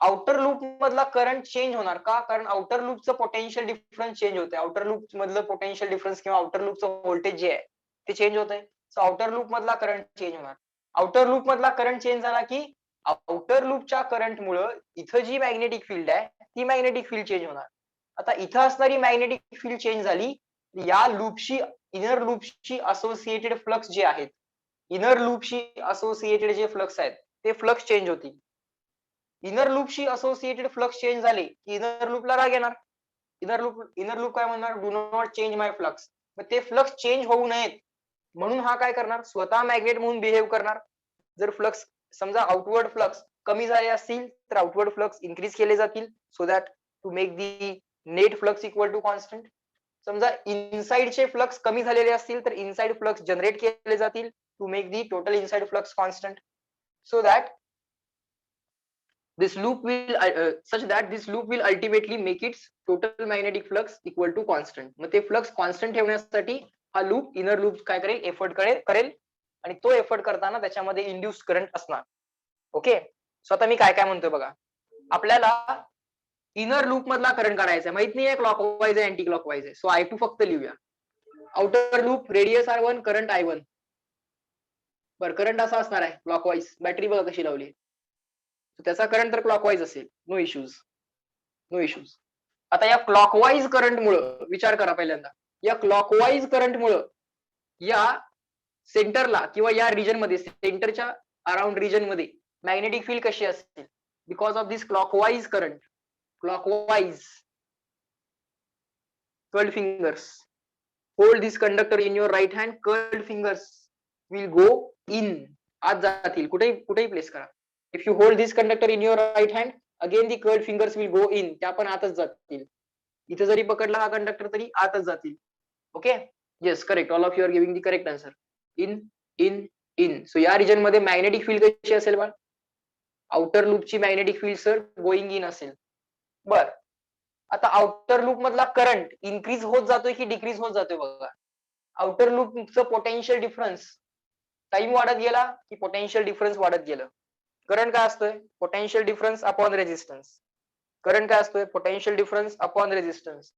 आउटर लूप मधला करंट चेंज होणार का कारण आउटर लूपचं पोटेन्शियल डिफरन्स चेंज होते आउटर लूप मधलं पोटेन्शियल डिफरन्स किंवा आउटर लूपचं व्होल्टेज जे आहे ते चेंज होत आहे सो आउटर लूप मधला करंट चेंज होणार आउटर लूप मधला करंट चेंज झाला की आउटर लूपच्या करंट मुळे इथं जी मॅग्नेटिक फील्ड आहे ती मॅग्नेटिक फील्ड चेंज होणार आता इथं असणारी मॅग्नेटिक फील्ड चेंज झाली या लूपशी इनर लूपशी असोसिएटेड फ्लक्स जे आहेत इनर लूपशी असोसिएटेड जे फ्लक्स आहेत ते फ्लक्स चेंज होतील इनर लूपशी असोसिएटेड फ्लक्स चेंज झाले की इनर लूपला राग येणार इनर लूप काय म्हणणार do not change my flux मग ते फ्लक्स चेंज होऊ नयेत म्हणून हा काय करणार स्वतः मॅग्नेट म्हणून बिहेव करणार जर फ्लक्स समजा आउटवर्ड फ्लक्स कमी झाले असतील तर आउटवर्ड फ्लक्स इन्क्रीज केले जातील so that to make the net flux equal to constant समजा इनसाइडचे फ्लक्स कमी झालेले असतील तर इनसाइड फ्लक्स जनरेट केले जातील to make the total inside flux constant so that this loop will such that this loop will ultimately make its total magnetic flux equal to constant मग ते फ्लक्स कॉन्स्टंट ठेवण्यासाठी हा loop inner loop काय करेल effort करेल आणि तो effort करताना त्याच्यामध्ये इंड्यूस करंट असणार ओके सो आता मी काय काय म्हणतोय बघा आपल्याला इनर लूप मधला करंट काढायचा माहित नाही आहे क्लॉकवाईज आहे अँटी क्लॉकवाईज आहे सो I2 फक्त लिहूया outer loop radius R1 current I1 बर करंट असा असणार आहे क्लॉकवाईज बॅटरी बघा कशी लावली त्याचा करंट तर क्लॉकवाईज असेल नो इश्यूज आता या क्लॉकवाईज करंट मुळे विचार करा पहिल्यांदा या क्लॉकवाईज करंट मुळे या सेंटरला किंवा या रिजन मध्ये सेंटरच्या अराउंड रिजन मध्ये मॅग्नेटिक फील्ड कशी असेल because of this clockwise current clockwise curled fingers hold this conductor in your right hand curled fingers will go in आत जातील कुठेही प्लेस करा if you hold this conductor in your right hand again the curved fingers will go in त्या पण आतच जातील इथे जरी पकडला हा कंडक्टर तरी आतच जातील okay yes correct all of you are giving the correct answer in so या रिजन मध्ये मॅग्नेटिक फील्ड कशी असेल बा आउटर लूपची magnetic field sir going in असेल बर आता आउटर लूप मधला करंट इन्क्रीज होत जातोय की डिक्रीज होत जातोय बघा आउटर लूपचं पोटेन्शियल डिफरन्स टाइम वाढत गेला की पोटेन्शियल डिफरन्स वाढत गेलं करंट काय असतोय potential difference upon resistance current काय असतोय potential difference upon resistance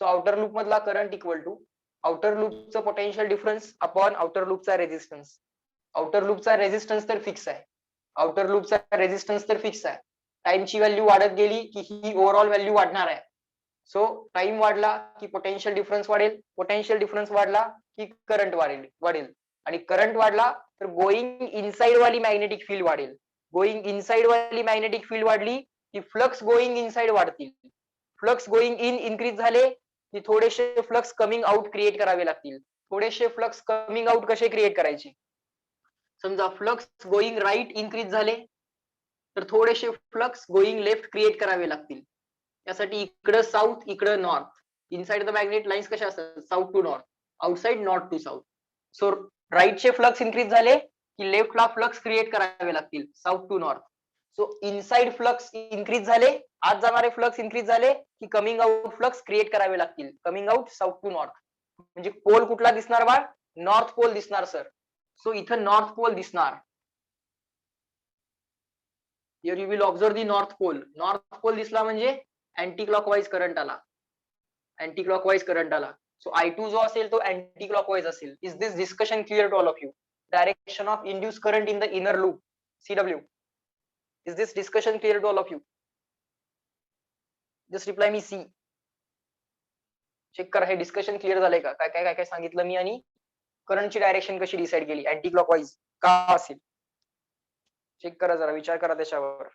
so outer loop मधला करंट इक्वल टू आउटर लूपचं पोटेन्शियल डिफरन्स अपॉन आउटर लूपचा रेजिस्टन्स आउटर लूपचा रेझिस्टन्स तर फिक्स आहे, आउटर लूपचा रेझिस्टन्स तर फिक्स आहे. टाइमची व्हॅल्यू वाढत गेली की ही ओव्हरऑल व्हॅल्यू वाढणार आहे. सो टाइम वाढला की पोटेन्शियल डिफरन्स वाढेल, पोटेन्शियल डिफरन्स वाढला की करंट वाढेल आणि करंट वाढला तर गोईंग इनसाइड वाली मॅग्नेटिक फील्ड वाढेल. गोईंग इनसाइड वाली मॅग्नेटिक फील्ड वाढली की फ्लक्स गोईंग इनसाइड वाढतील. फ्लक्स गोईंग इन इन्क्रीज झाले की थोडेसे फ्लक्स कमिंग आउट क्रिएट करावे लागतील. थोडेसे फ्लक्स कमिंग आउट कसे क्रिएट करायचे? समजा फ्लक्स गोईंग राईट इन्क्रीज झाले तर थोडेसे फ्लक्स गोईंग लेफ्ट क्रिएट करावे लागतील. त्यासाठी इकडं साऊथ, इकडं north. Inside the magnet lines कशा असतात? South to north, outside north to south. So राईटचे फ्लक्स इन्क्रीज झाले की लेफ्टला फ्लक्स क्रिएट करावे लागतील, south to north. So inside flux increase झाले, आत जाणारे फ्लक्स इन्क्रीज झाले की कमिंग आउट फ्लक्स क्रिएट करावे लागतील, coming out south to north. म्हणजे पोल कुठला दिसणार बाळ? नॉर्थ पोल दिसणार सर. सो इथं नॉर्थ पोल दिसणार. Here you will observe the north pole. North pole दिसला म्हणजे अँटी क्लॉकवाईज करंट आला, अँटी क्लॉकवाईज करंट आला. सो I2 जो असेल तो अँटी क्लॉकवाईज असेल. Is this discussion clear to all of you? Direction of induce current in the inner loop, CW. Is this discussion clear to all of you? Just reply me C. Check करा हे discussion clear झालंय का? काय काय काय काय सांगितलं मी आणि करंटची डायरेक्शन कशी डिसाइड केली, अँटी क्लॉकवाईज का असेल? चेक करा जरा, विचार करा त्याच्यावर.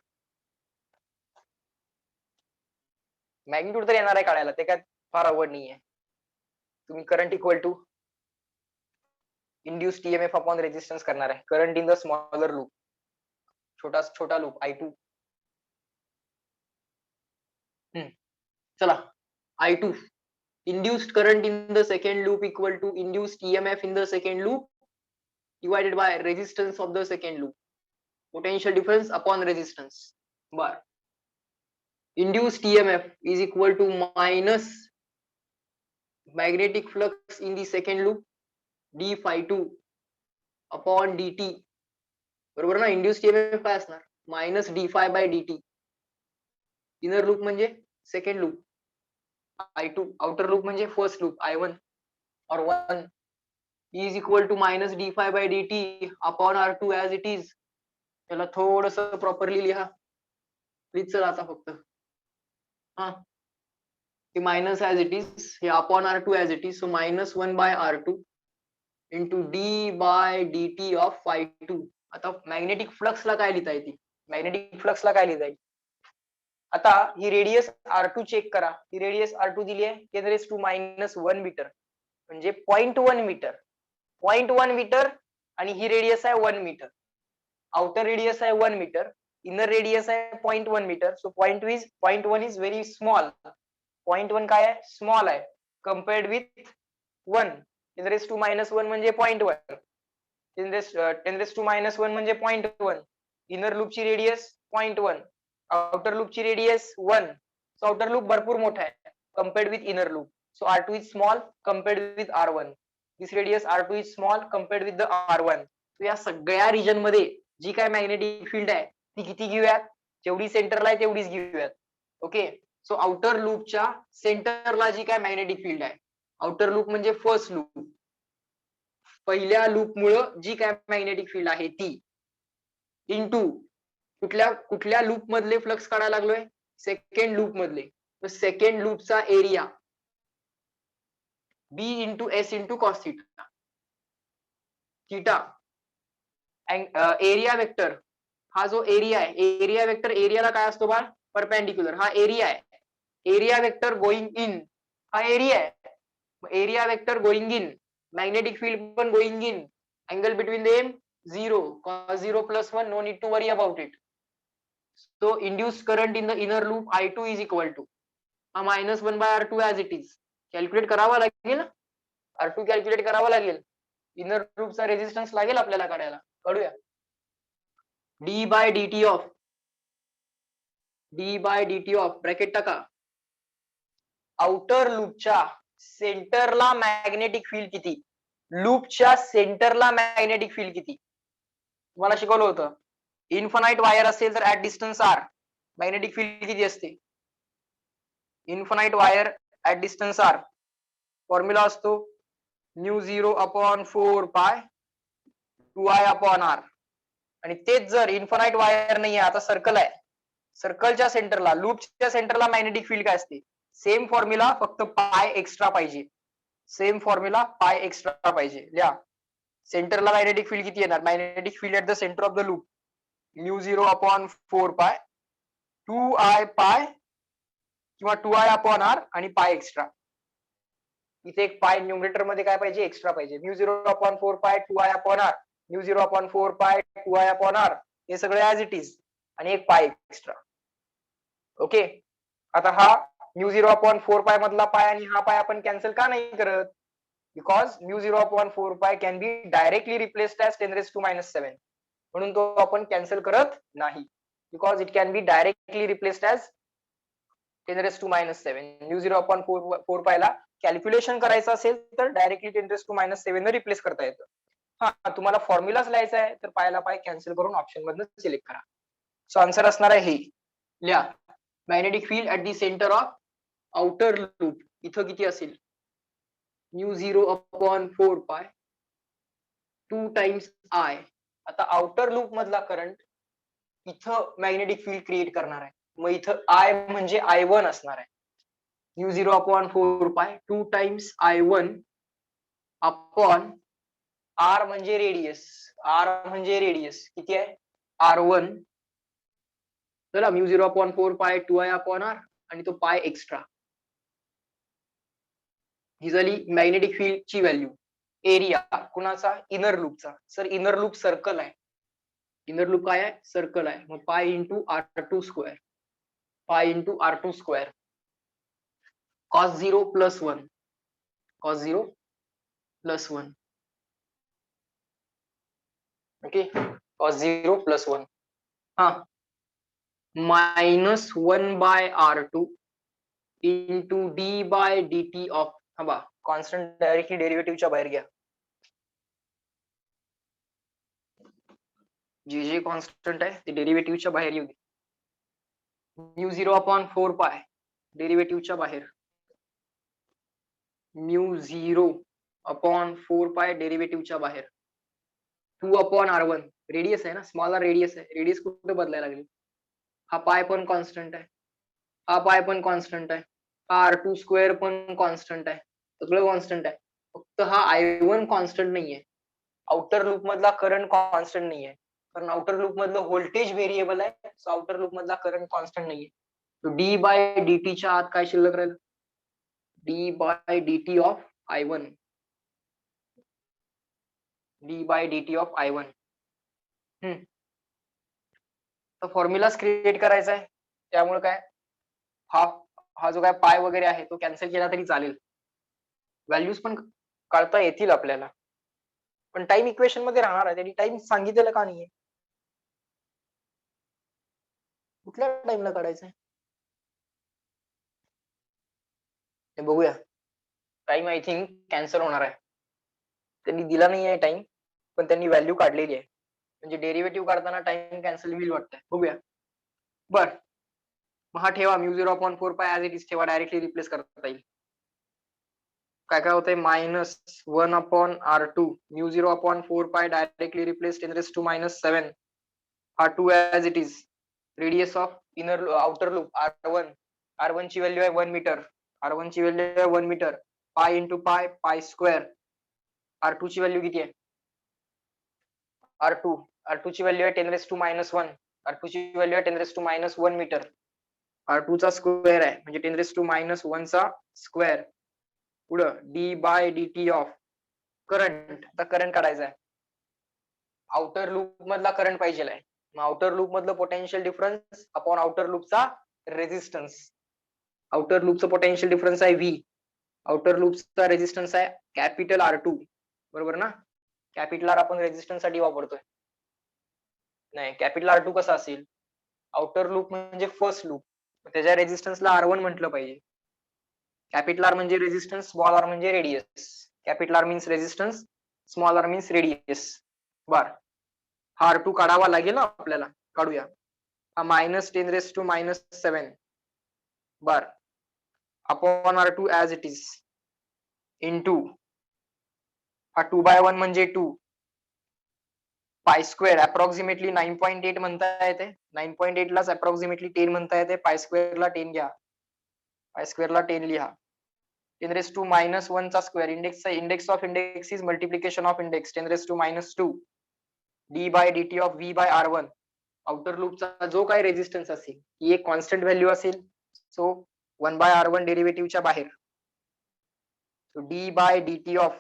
मॅग्निट्यूड तर येणार आहे काढायला, ते काय फार अवघड नाहीये. तुम्ही current equal to induced EMF upon resistance करणार आहे. Current in the smaller loop, छोटा लूप I2. चला, I2 induced current in the second loop equal to induced EMF in the second loop divided by resistance of the second loop. Potential difference upon resistance. Bar. Induced EMF is equal to minus magnetic flux in the second loop d phi 2 upon dt. बरोबर ना? induced EMF काय असणार? Minus d phi by dt. Inner loop म्हणजे second loop I2, outer loop म्हणजे first loop I1 or 1 is equal to minus d phi by dt upon R2 as it is. त्याला थोडस properly लिहा please sir आता फक्त. हा, हे minus as it is, हे upon R2 as it is. So minus 1 by R2 into D by dt of phi 2. आता magnetic फ्लक्सला काय लिहिता येते? मॅग्नेटिक फ्लक्सला काय लिहिता येईल? आता ही रेडियस R2 चेक करा. ही रेडियस R2 दिली आहे 10⁻⁻1 मीटर म्हणजे 0.1 मीटर, 0.1 मीटर. आणि ही रेडियस आहे 1 मीटर. आउटर रेडियस आहे 1 मीटर, इनर रेडियस आहे 0.1 metre. So 0.1 is very small. 0.1 काय आहे? स्मॉल आहे कम्पेअर्ड विथ 1. 10⁻⁻1 म्हणजे 0.1. 10⁻⁻1 म्हणजे 0.1. इनर लूपची रेडियस 0.1, आउटर लूपची रेडियस 1. सो आउटर लूप भरपूर मोठा आहे compared with inner loop. So R2 is small compared with R1. This radius R2 is small compared with the R1. या सगळ्या रिजन मध्ये जी काय मॅग्नेटिक फील्ड आहे ती किती घेऊयात? जेवढी सेंटरला आहे तेवढीच घेऊयात. ओके. सो आउटर लूपच्या सेंटरला जी काय मॅग्नेटिक फील्ड आहे, आउटर लूप म्हणजे फर्स्ट लूप, पहिल्या लूप मुळे जी काय मॅग्नेटिक फील्ड आहे ती इंटू कुठल्या लूप मधले फ्लक्स काढायला लागलोय? सेकंड लूप मधले. सेकंड लूपचा area B into S into cos theta. Theta area vector, हा जो एरिया आहे, एरिया वेक्टर, एरियाला काय असतो बाळ? परपेंडिक्युलर. हा एरिया आहे. एरिया वेक्टर गोइंग इन, हा एरिया आहे. Area vector going in, magnetic field पण going in. Angle between them 0, cos 0 plus 1, no need to worry about it. So induced current in the inner loop I2 is equal to minus 1 by R2 as it is. Calculate करावा लागेल, R2 calculate करावा लागेल. Inner लूपचा resistance लागेल आपल्याला काढायला. काढूया. D by dt of bracket टाका. आउटर लूपच्या सेंटरला मॅग्नेटिक फील्ड किती? लूपच्या सेंटरला मॅग्नेटिक फील्ड किती? तुम्हाला शिकवलं होतं. इन्फानाइट वायर असेल तर at distance R magnetic field किती असते? Infinite wire at distance R formula असतो μ0 upon 4 pi 2i upon R. आणि तेच जर इन्फानाइट वायर नाहीये, आता सर्कल आहे, सर्कलच्या सेंटरला, लूपच्या सेंटरला मॅग्नेटिक फील्ड काय असते? सेम फॉर्म्युला, फक्त पाय एक्स्ट्रा पाहिजे. सेम फॉर्म्युला, पाय एक्स्ट्रा पाहिजे. लिहा. सेंटरला मॅग्नेटिक फील्ड किती येणार? Magnetic field at the centre of the loop mu 0 upon 4 pi 2i पाय किंवा 2i अपॉन आर आणि पाय एक्स्ट्रा. इथे एक पाय न्यूमरेटर मध्ये काय पाहिजे? एक्स्ट्रा पाहिजे. Mu 0 upon 4 pi 2i upon R, mu 0 upon 4 pi 2i upon R, हे सगळे ऍज इट इज, आणि एक पाय एक्स्ट्रा. ओके. आता हा म्यू 0 अपॉन 4 पाय मधला पाय आणि हा पाय आपण कॅन्सल का नाही करत? Because mu 0 upon 4 pi can be directly replaced as 10⁻⁻⁷. म्हणून तो आपण कॅन्सल करत नाही. Because it can be directly replaced as 10⁻⁷. Mu 0 upon 4 पायला कॅल्क्युलेशन करायचं असेल तर डायरेक्टली 10⁻⁷ ने रिप्लेस करता येतं. हा, तुम्हाला फॉर्म्युलाच लिहायचा आहे तर पायला पाय कॅन्सल करून ऑप्शन मधून सिलेक्ट करा. सो आन्सर असणार आहे हे. लिहा. Magnetic field at the centre of outer loop इथं किती असेल? म्यू 0 अपॉन 4 पाय 2 टाइम्स आय. आता आउटर लूप मधला करंट इथं मॅग्नेटिक फील्ड क्रिएट करणार आहे, मग इथं आय म्हणजे I1 असणार आहे. म्यू 0 अपॉन 4 पाय 2 टाइम्स I1 अपॉन आर म्हणजे रेडियस. आर म्हणजे रेडियस किती आहे? R1. चला, mu 0 upon 4 pi 2i upon R आणि तो पाय एक्स्ट्रा. ही झाली मॅग्नेटिक फील्ड ची व्हॅल्यू. एरिया कुणाचा? इनर लूपचा. सर इनर लूप सर्कल आहे. इनर लूप काय आहे? सर्कल आहे. मग pi into R2 square, pi into R2 square, cos 0 plus 1, cos 0 plus 1. Okay, cos 0 plus 1. हा, minus 1 by R2 into D by dt of, हा बा constant directly डेरिव्हेटिव्हच्या बाहेर घ्या. जे कॉन्स्टंट आहे ते डेरिव्हेटिव्हच्या बाहेर येऊ दे. म्यू 0 अपॉन 4 पाय डेरिव्हेटिव्हच्या बाहेर, म्यू 0 अपॉन 4 पाय डेरिव्हेटिव्हच्या बाहेर, 2 अपॉन R1. रेडियस आहे ना, स्मॉल रेडियस आहे, रेडियस कुठे बदलायला लागली? हा पाय पण कॉन्स्टंट आहे, हा पाय पण कॉन्स्टंट आहे, हा R2 स्क्वेअर पण कॉन्स्टंट आहे, सगळं कॉन्स्टंट आहे. फक्त हा I1 कॉन्स्टंट नाहीये. आउटर लूप मधला करंट कॉन्स्टंट नाहीये, कारण आउटर लूप मधलं व्होल्टेज व्हेरिएबल आहे. सो आउटर लूप मधला करंट कॉन्स्टंट नाहीये. डी बाय डीटीच्या आत काय शिल्लक राहील? D by dt of I1, d by dt of I1. तर फॉर्म्युलाच क्रिएट करायचा आहे, त्यामुळे काय हा हा जो काय पाय वगैरे आहे तो कॅन्सल केला तरी चालेल. व्हॅल्यूज पण काढता येतील आपल्याला, पण टाइम इक्वेशन मध्ये राहणार आहे. त्यांनी टाइम सांगितलेलं का नाहीये? कुठल्या टाइमला काढायचंय हे बघूया. टाइम आय थिंक कॅन्सल होणार आहे. त्यांनी दिला नाही आहे टाइम, पण त्यांनी व्हॅल्यू काढलेली आहे. म्हणजे डेरिव्हेटिव्ह काढताना टाइम कॅन्सल होईल वाटतंय. बघूया. बर, मग हा ठेवा, म्यू 0 अपॉन 4 पाय ऍज इट इज ठेवा, डायरेक्टली रिप्लेस करता येईल. काय काय होतंय? Minus 1 upon R2 mu 0 upon 4 पाय डायरेक्टली रिप्लेस 10⁻⁷. हा 2 as it is. Radius of inner outer loop R1, R1 ची व्हॅल्यू आहे 1 मीटर, R1 ची व्हॅल्यू आहे 1 metre, pi into pi, pi square. R2 ची व्हॅल्यू किती आहे? R2 ची व्हॅल्यू आहे 10⁻⁻1, R2 ची व्हॅल्यू आहे 10⁻⁻1 मीटर. R2 चा स्क्वेअर आहे म्हणजे 10⁻⁻1 चा स्क्वेअर. पुढं d by dt of current. आता करंट काढायचा आहे, आउटर लूप मधला करंट पाहिजे आहे. मग आउटर लूप मधलं पोटेन्शियल डिफरन्स अपॉन आउटर लूपचा रेझिस्टन्स. आउटर लूपचं पोटेन्शियल डिफरन्स आहे V, आउटर लूपचा रेझिस्टन्स आहे कॅपिटल R2, बरोबर ना? कॅपिटल R आपण रेझिस्टन्स साठी वापरतोय. नाही, कॅपिटल R2 कसा असेल? आउटर लूप म्हणजे फर्स्ट लूप, त्याच्या रेझिस्टन्सला R1 म्हटलं पाहिजे. कॅपिटल R म्हणजे रेझिस्टन्स, स्मॉल r म्हणजे radius. Capital R means resistance, small r means radius. बर, हा R2 काढावा लागेल ना आपल्याला, काढूया. हा -10⁻⁻⁷. बर, upon R2 as it is into हा 2/1 म्हणजे 2, पाय स्क्वेअर अप्रॉक्सिमेटली 9.8 म्हणता येते. 9.8 लाच अप्रॉक्सिमेटली 10 म्हणता येते. पाय स्क्वेअरला 10 घ्या. पाय स्क्वेअरला 10 लिहा. 10 रेस टू मायनस 1 चा square. Index of index is multiplication of index. 10 raise to minus 2 d by dt of v by r1. Outer लूपचा जो काही रेझिस्टन्स असेल ही एक कॉन्स्टंट व्हॅल्यू असेल. सो 1 बाय r1 डेरिव्हेटिव्हच्या बाहेर. डी बाय dt ऑफ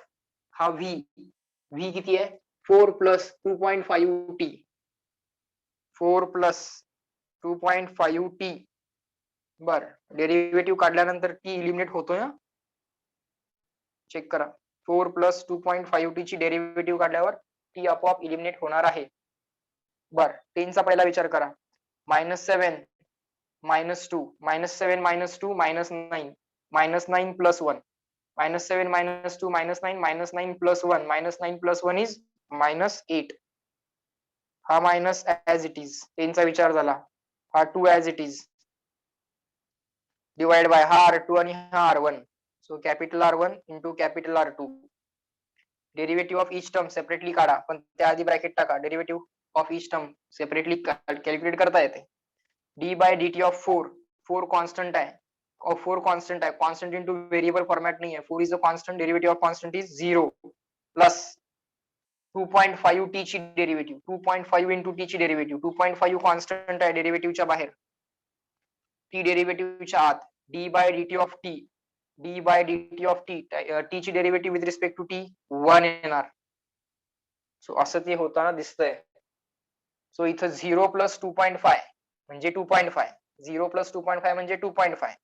हा v किती आहे 4 प्लस 2.5 t. 4 plus 2.5 t. बर डेरिव्हेटिव्ह काढल्यानंतर t इलिमिनेट होतोय ना. चेक करा. 4 प्लस 2.5 t ची डेरिव्हेटिव्ह काढल्यावर टी आपोआप इलिमिनेट होणार आहे. बर 10 चा पहिला विचार करा. -7 -2 -7 -2 -9 -9 प्लस 1 -7 -2 -9 -9 प्लस 1 -9 प्लस 1 इज -8. हा मायनस ऍज इट इज. 10 चा विचार झाला. हा 2 as it is divide by हा R2 आणि हा R1. So capital R1 into capital R2. Derivative of each term separately काढा, पण त्याआधी ब्रॅकेट टाका. Derivative of each term separately calculate करता येते. D by dt of 4 constant आहे. 4 कॉन्स्टंट आहे. कॉन्स्टंट इंटू व्हेरिएबल फॉर्मॅट नाही आहे. 4 is a constant. Derivative of constant is 0 plus 2.5 t ची डेरिव्हेटिव्ह. 2.5 इंटू टी ची डेरिव्हेटिव्ह. 2.5 कॉन्स्टंट आहे डेरिव्हेटिव्हच्या बाहेर. टी डेरिव्हेटिव्हच्या आत. D by dt of t. D by dt of t. T ची derivative with respect to t 1 येणार. So असं ते होताना दिसतंय. सो इथं 0 प्लस 2.5 म्हणजे 2.5. 0 प्लस 2.5 म्हणजे 2.5.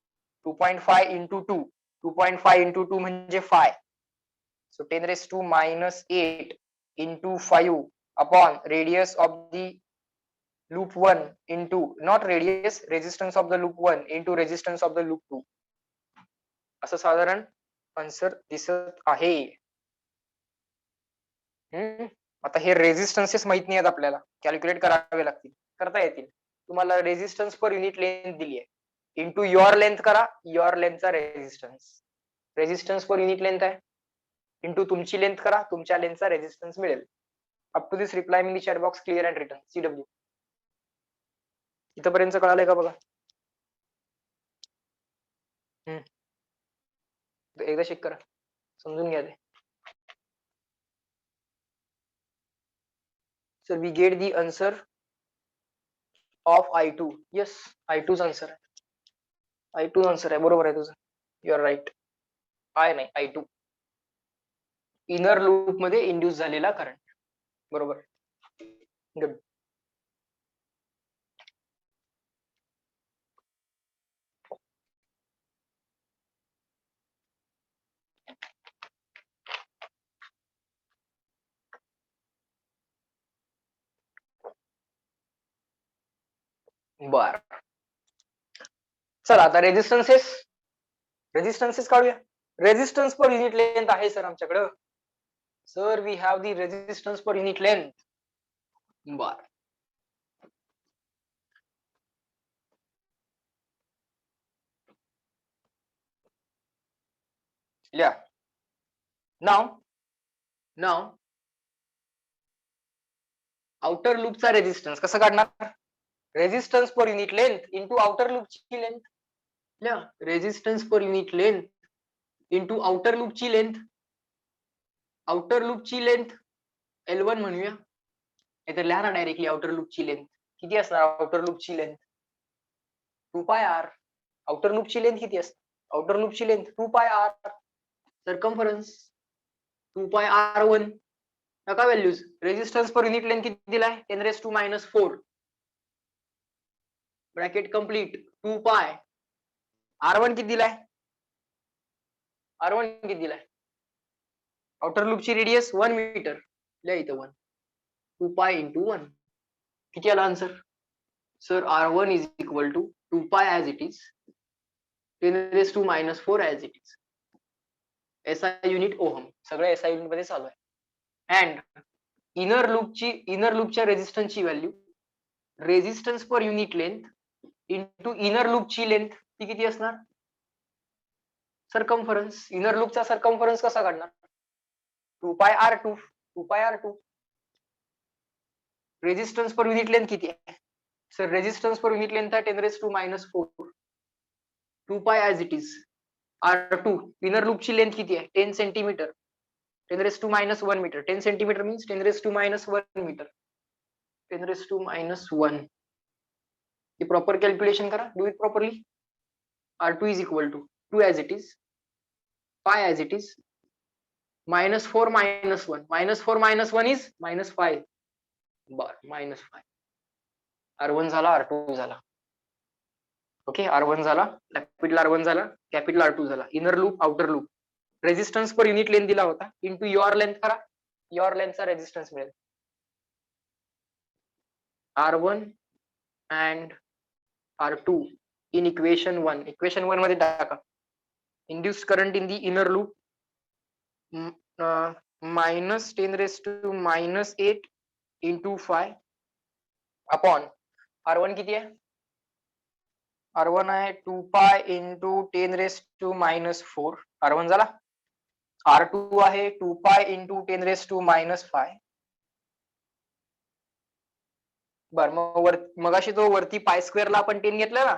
2.5 इंटू 2. 2.5 इंटू 2 म्हणजे 5. So 10 raise to minus 8 into 5 upon radius of the loop 1 into not radius resistance of the loop 1 into resistance of the loop 2. असं साधारण आन्सर दिसत आहे. आता हे रेझिस्टन्सेस माहित नाही आहेत आपल्याला. कॅल्क्युलेट करावे लागतील. करता येतील. तुम्हाला रेझिस्टन्स पर युनिट लेंथ दिली आहे. इंटू युअर लेंथ करा. युअर लेंथचा resistance. Resistance per unit length आहे. इंटू तुमची लेंथ करा. तुमच्या लेंथचा रेझिस्टन्स मिळेल. Up to this reply in the chat box clear and return. CW. इथपर्यंत कळालंय का बघा. एकदा चेक करा. समजून घ्या ते. So we get the answer of I2. Yes, I2च answer आहे. I2 answer आहे. बरोबर आहे तुझं. You are right. I नाही I2. इनर लूप मध्ये इंड्यूस झालेला करंट. बरोबर. गुड. बर. चला आता रेझिस्टन्सेस काढूया. रेझिस्टन्स पर युनिट लेंथ आहे सर आमच्याकडे. Sir we have the resistance per unit length. बर. लिहा. नाव आउटर लूपचा रेझिस्टन्स कसं काढणार. Resistance per unit length into outer लूपची लेंथ. लिहा. Resistance per unit length into outer लूपची लेंथ. आउटर लूपची लेंथ L1 म्हणूया. नाहीतर लिहा ना डायरेक्टली आउटर लूपची लेंथ. किती असणार आउटर लूपची लेंथ. 2πr. आउटर लूपची लेंथ किती असते. आउटर लूपची लेंथ 2πr. Circumference 2πr1. नका values. Resistance per unit length किती दिलाय 10 raise to minus 4. Bracket complete. 2π. R1 किती दिलाय. R1 किती दिलाय. आउटर लूपची रेडियस 1 मीटर. लिहा इथं 1. 2π इंटू 1. किती आला answer. Sir R1 is equal to 2π as it is 10 raise to minus 4 as it is. SI unit ohm. सगळं SI युनिट मध्ये चालू आहे. अँड इनर लूपच्या रेझिस्टन्सची value resistance per unit length into inner लूपची लेंथ ती किती असणार. सर्कम्फरन्स. इनर लूपचा सर्कम्फरन्स कसा काढणार. 2πr2. 2πr2. Resistance per unit length किती आहे sir? Resistance per unit length आहे 10⁻⁴ 2 pi as it is. R2 inner लूपची लेंथ किती आहे? 10 centimetre. 10⁻⁻1 metre. 10 centimetre means 10⁻⁻1 metre. 10⁻⁻1. ही प्रॉपर कॅल्क्युलेशन करा. Do it properly. R2 is equal to 2 as it is, pi as it is, -4 - 1. -4 - 1 is -5. बर -5. R1 झाला, R2 झाला. Okay, R1 झाला, capital R1 झाला, कॅपिटल R2 झाला. Inner loop, outer loop. Resistance per unit length दिला होता, into your length करा. Your लेंथचा resistance मिळेल. R1 and R2 in equation 1. Equation 1 मध्ये टाका. Induced current in the inner loop -10⁻⁻8 into 5 upon R1 किती आहे? R1 आहे 2 पाय into 10⁻⁻4. R1 झाला. R2 आहे 2 पाय into 10⁻⁻5. बर, मगाशी तो वरती पाय स्क्वेअरला आपण 10 घेतला ना,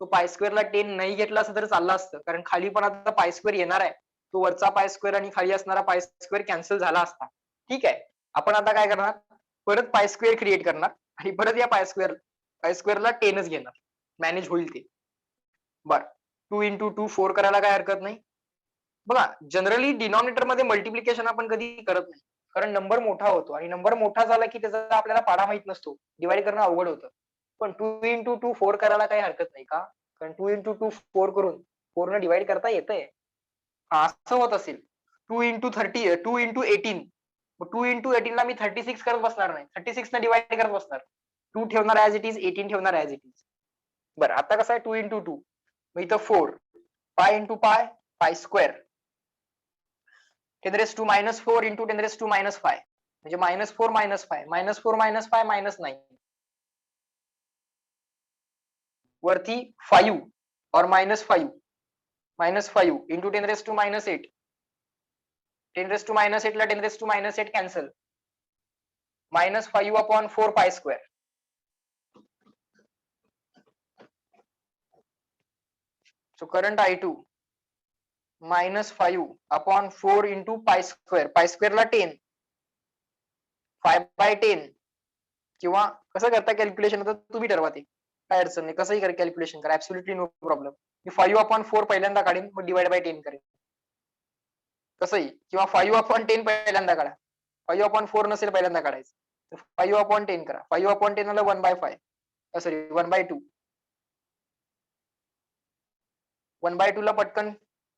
तो पाय स्क्वेअरला 10 नाही घेतला असं तर चाललं असतं, कारण खाली पण आता पाय स्क्वेअर येणार आहे. तो वरचा पाय स्क्वेअर आणि खाली असणारा पाय स्क्वेअर कॅन्सल झाला असता. ठीक आहे, आपण आता काय करणार, परत पाय स्क्वेअर क्रिएट करणार आणि परत या पाय स्क्वेअरला 10च घेणार. मॅनेज होईल ते. बर, 2 × 2 4 करायला काय हरकत नाही. बघा, जनरली डिनॉमिनेटर मध्ये मल्टिप्लिकेशन आपण कधी करत नाही, कारण नंबर मोठा होतो आणि नंबर मोठा झाला की त्याचा आपल्याला पाढा माहित नसतो, डिवाइड करणं अवघड होतं. पण 2 × 2 4 करायला काही हरकत नाही का? कारण 2 × 2 4 करून 4 ने डिवाइड करता येतंय. असं होत असेल 2 × 30 2 × 18. 2 × 18 ला मी 36 करत बसणार नाही, 36 ने डिवाइड करत बसणार. 2 ठेवणार ऍज इट इज, 18 ठेवणार ऍज इट इज. बरं, आता कसं आहे 2 × 2 मग इथं 4 पाय × पाय, पाय स्क्वेअर 10⁻⁻4 × 10⁻⁻5 म्हणजे -4 - 5 -4 - 5 -9. वरती 5 और -5 -5 into 10⁻⁻8. 10⁻⁻8 ला 10⁻⁻8 cancel. -5 upon 4 pi square. So current I2 -5 upon 4 into pi square. पाय स्क्वेअरला 10, 5/10 किंवा कसं करता कॅल्क्युलेशन, आता तुम्ही ठरवा ते. काय अडचण नाही, कसंही कॅल्क्युलेशन करा, ऍब्सोल्युटली नो प्रॉब्लेम. मी 5/4 पहिल्यांदा काढेन, मग डिवाइड बाय 10 करेन कसंही, किंवा 5/10 पहिल्यांदा काढा. 5/4 नसेल पहिल्यांदा काढायचं, 5/10 करा. 5/10 आलं 1/5, सॉरी 1/2. 1/2 ला पटकन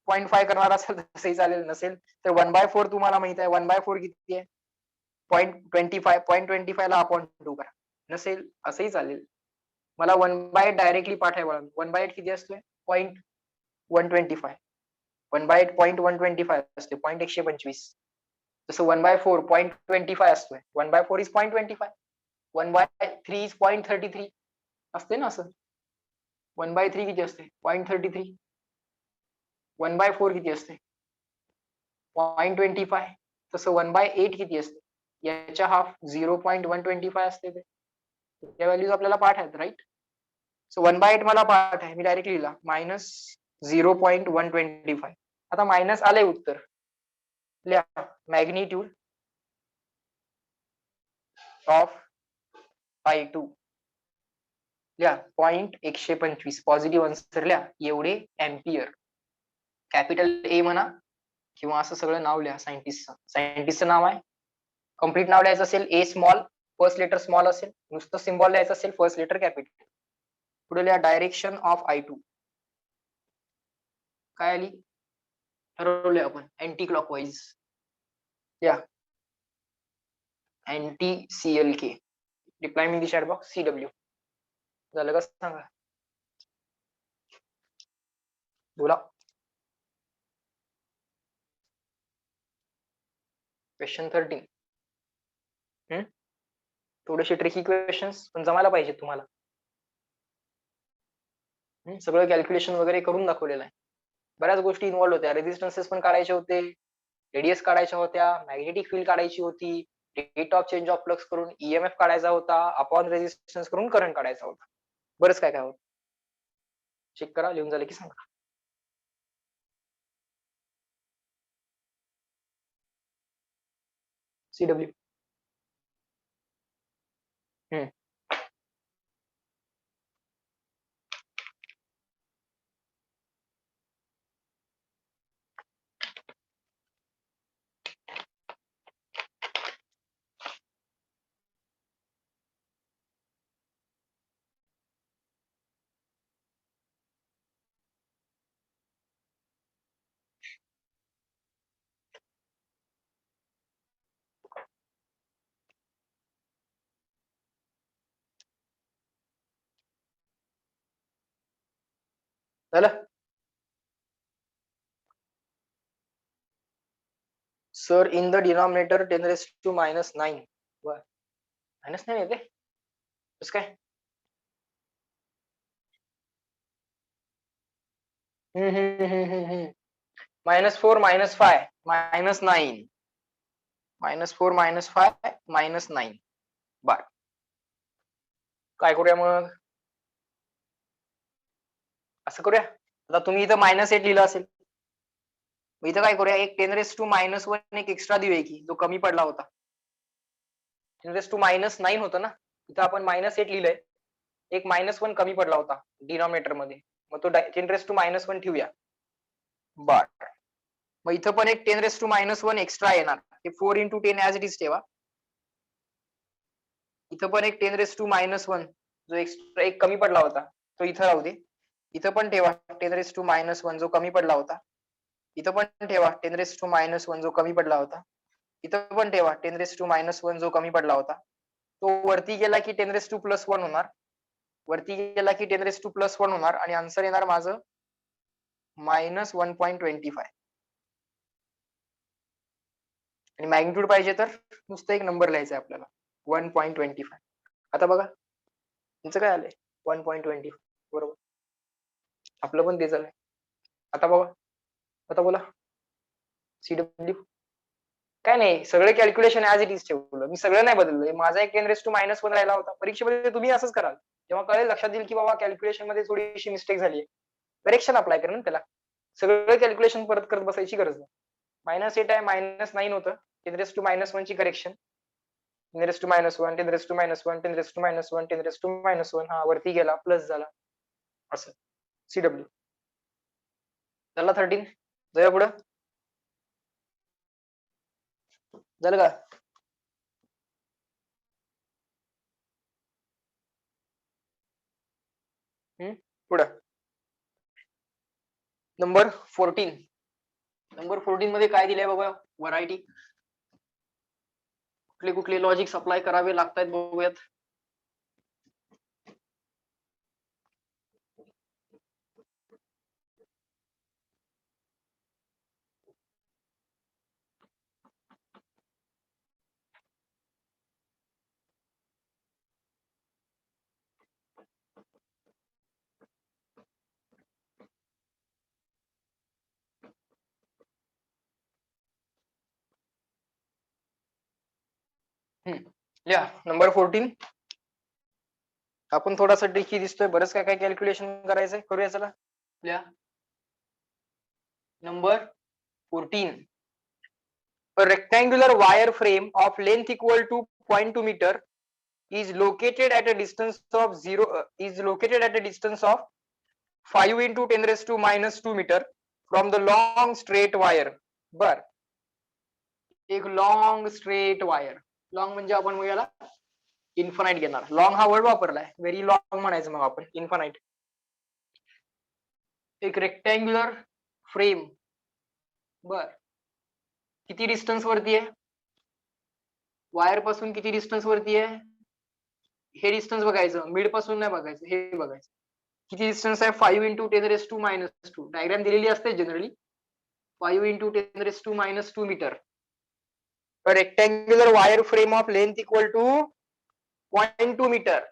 0.5 करणार असेल तसंही चालेल, नसेल तर 1/4 तुम्हाला माहित आहे. 1/4 किती आहे? 0.25. 0.25 ला अपॉन 2 करा. नसेल असंही चालेल. मला 1/8 डायरेक्टली पाठ आहे बघा. 1/8 किती असतोय? 0.125. 1/8 0.125 असते, 0.125. जसं 1/4 0.25 असतोय. 1/4 इज 0.25. 1/3 इज 0.33 असते ना असं. 1/3 किती असते? 0.33. 1/4 किती असते? 0.25. तसं 1/8 किती असते? याच्या हाफ 0.125 असते. ते या व्हॅल्यूज आपल्याला पाठ आहेत, राईट? सो 1/8 मला पाठ आहे, मी डायरेक्टली लिहिला -0.125. आता मायनस आलंय उत्तर, लिहा मॅग्निट्यूड ऑफ I2 लिहा 0.125. पॉझिटिव्ह आन्सर लिहा, एवढे एम्पियर. कॅपिटल ए म्हणा किंवा असं सगळं नाव लिहा सायंटिस्टचं. सायंटिस्टचं नाव आहे, कम्प्लीट नाव लिहायचं असेल ए स्मॉल, फर्स्ट लेटर स्मॉल असेल, नुसतं सिम्बॉल लिहायचं असेल फर्स्ट लेटर कॅपिटल. पुढे लिहा डायरेक्शन ऑफ I2. काय आली? ठरवलंय आपण अँटी क्लॉकवाईज. या अँटी CLK. रिप्लाय मी दी चॅट बॉक्स CW. झालं का सांगा? बोला. क्वेश्चन 13. थोडेसे ट्रिकी क्वेश्चन्स पण जमायला पाहिजे तुम्हाला. सगळं कॅल्क्युलेशन वगैरे करून दाखवलेलं आहे. बऱ्याच गोष्टी इन्व्हॉल्व होत्या. रेजिस्टन्सेस पण काढायचे होते, रेडियस काढायच्या होत्या, मॅग्नेटिक फील्ड काढायची होती, rate of change of flux करून ईएमएफ काढायचा होता, अपॉन रेजिस्टन्स करून करंट काढायचा होता. बरंच काय काय होतं. चेक करा, लिहून झालं की सांगा. सीडब्ल्यू. झालं सर. In the denominator 10⁻⁹. बर, -9 येते कसं काय? -4 -5 -9. -4 -5 -9. बर, काय करूया मग? असं करूया. आता तुम्ही इथं -8 लिहिलं असेल, मग इथं काय करूया, एक 10⁻⁻1 एक एक्स्ट्रा देऊया की, जो कमी पडला होता. 10⁻⁹ होतं ना, इथं आपण -8 लिहिलंय, एक -1 कमी पडला होता डिनॉमिनेटर मध्ये, मग तो 10⁻⁻1 ठेवूया. बर, मग इथं पण एक 10⁻⁻1 एक्स्ट्रा येणार, ते 4 × 10 ऍज इट इज ठेवा. इथं पण एक 10⁻⁻1 जो एक्स्ट्रा एक कमी पडला होता तो इथं राहू दे. इथं पण ठेवा 10⁻⁻1 जो कमी पडला होता. इथं पण ठेवा 10⁻⁻1 जो कमी पडला होता. इथं पण ठेवा 10⁻⁻1 जो कमी पडला होता. तो वरती गेला की 10⁻+1 होणार. वरती गेला की 10⁻+1 होणार आणि आन्सर येणार माझं -1.25. आणि मॅग्निट्यूड पाहिजे तर नुसतं एक नंबर लिहायचा आहे आपल्याला, 1.25. आता बघा तुमचं काय आलंय, 1.25 बरोबर. आपलं पण तेच आलंय. आता बघा, आता बोला. सीडब्ल्यू काय नाही, सगळे कॅल्क्युलेशन ऍज इट इज ठेवलं मी, सगळं नाही बदललं. माझा एक 10⁻⁻1 राहिला होता. परीक्षेमध्ये तुम्ही असंच कराल, तेव्हा कळेल, लक्षात येईल की बाबा कॅल्क्युलेशन मध्ये थोडीशी मिस्टेक झाली. करेक्शन अप्लाय करा ना त्याला, सगळं कॅल्क्युलेशन परत करत बसायची गरज नाही. -8 आहे, -9 होतं, 10⁻⁻1 ची करेक्शन, 10⁻⁻1 10⁻⁻1 10⁻⁻1 10⁻⁻1 हा वरती गेला, प्लस झाला, असं. सीडब्ल्यू झाला 13. जाऊया पुढं. झालं का? पुढं नंबर 14. नंबर 14 मध्ये काय दिलंय बघा, व्हरायटी. कुठले कुठले लॉजिक्स अप्लाय करावे लागतात बघूयात. या नंबर 14. आपण थोडासा ट्रिकी दिसतोय, बरंच काय काय कॅल्क्युलेशन करायचंय, करूया चला. या number 14. A rectangular wire frame of length equal to 0.2 meter is located at a distance of 5 into 10⁻⁻2 meter from the long straight wire. बर, एक लॉंग स्ट्रेट वायर, लॉंग म्हणजे आपण मग याला इन्फानाइट घेणार. लॉंग हा वर्ड वापरलाय, व्हेरी लॉंग म्हणायचं मग आपण, इन्फानाइट. एक रेक्टँग्युलर फ्रेम, बर, किती डिस्टन्स वरती आहे, वायर पासून किती डिस्टन्स वरती आहे, हे डिस्टन्स बघायचं, मिड पासून नाही बघायचं, हे बघायचं किती डिस्टन्स आहे. 5 into 10⁻⁻2 डायग्राम दिलेली असते generally. 5 into 10⁻⁻2 metre. A rectangular wire frame of length equal to 0.2 metre.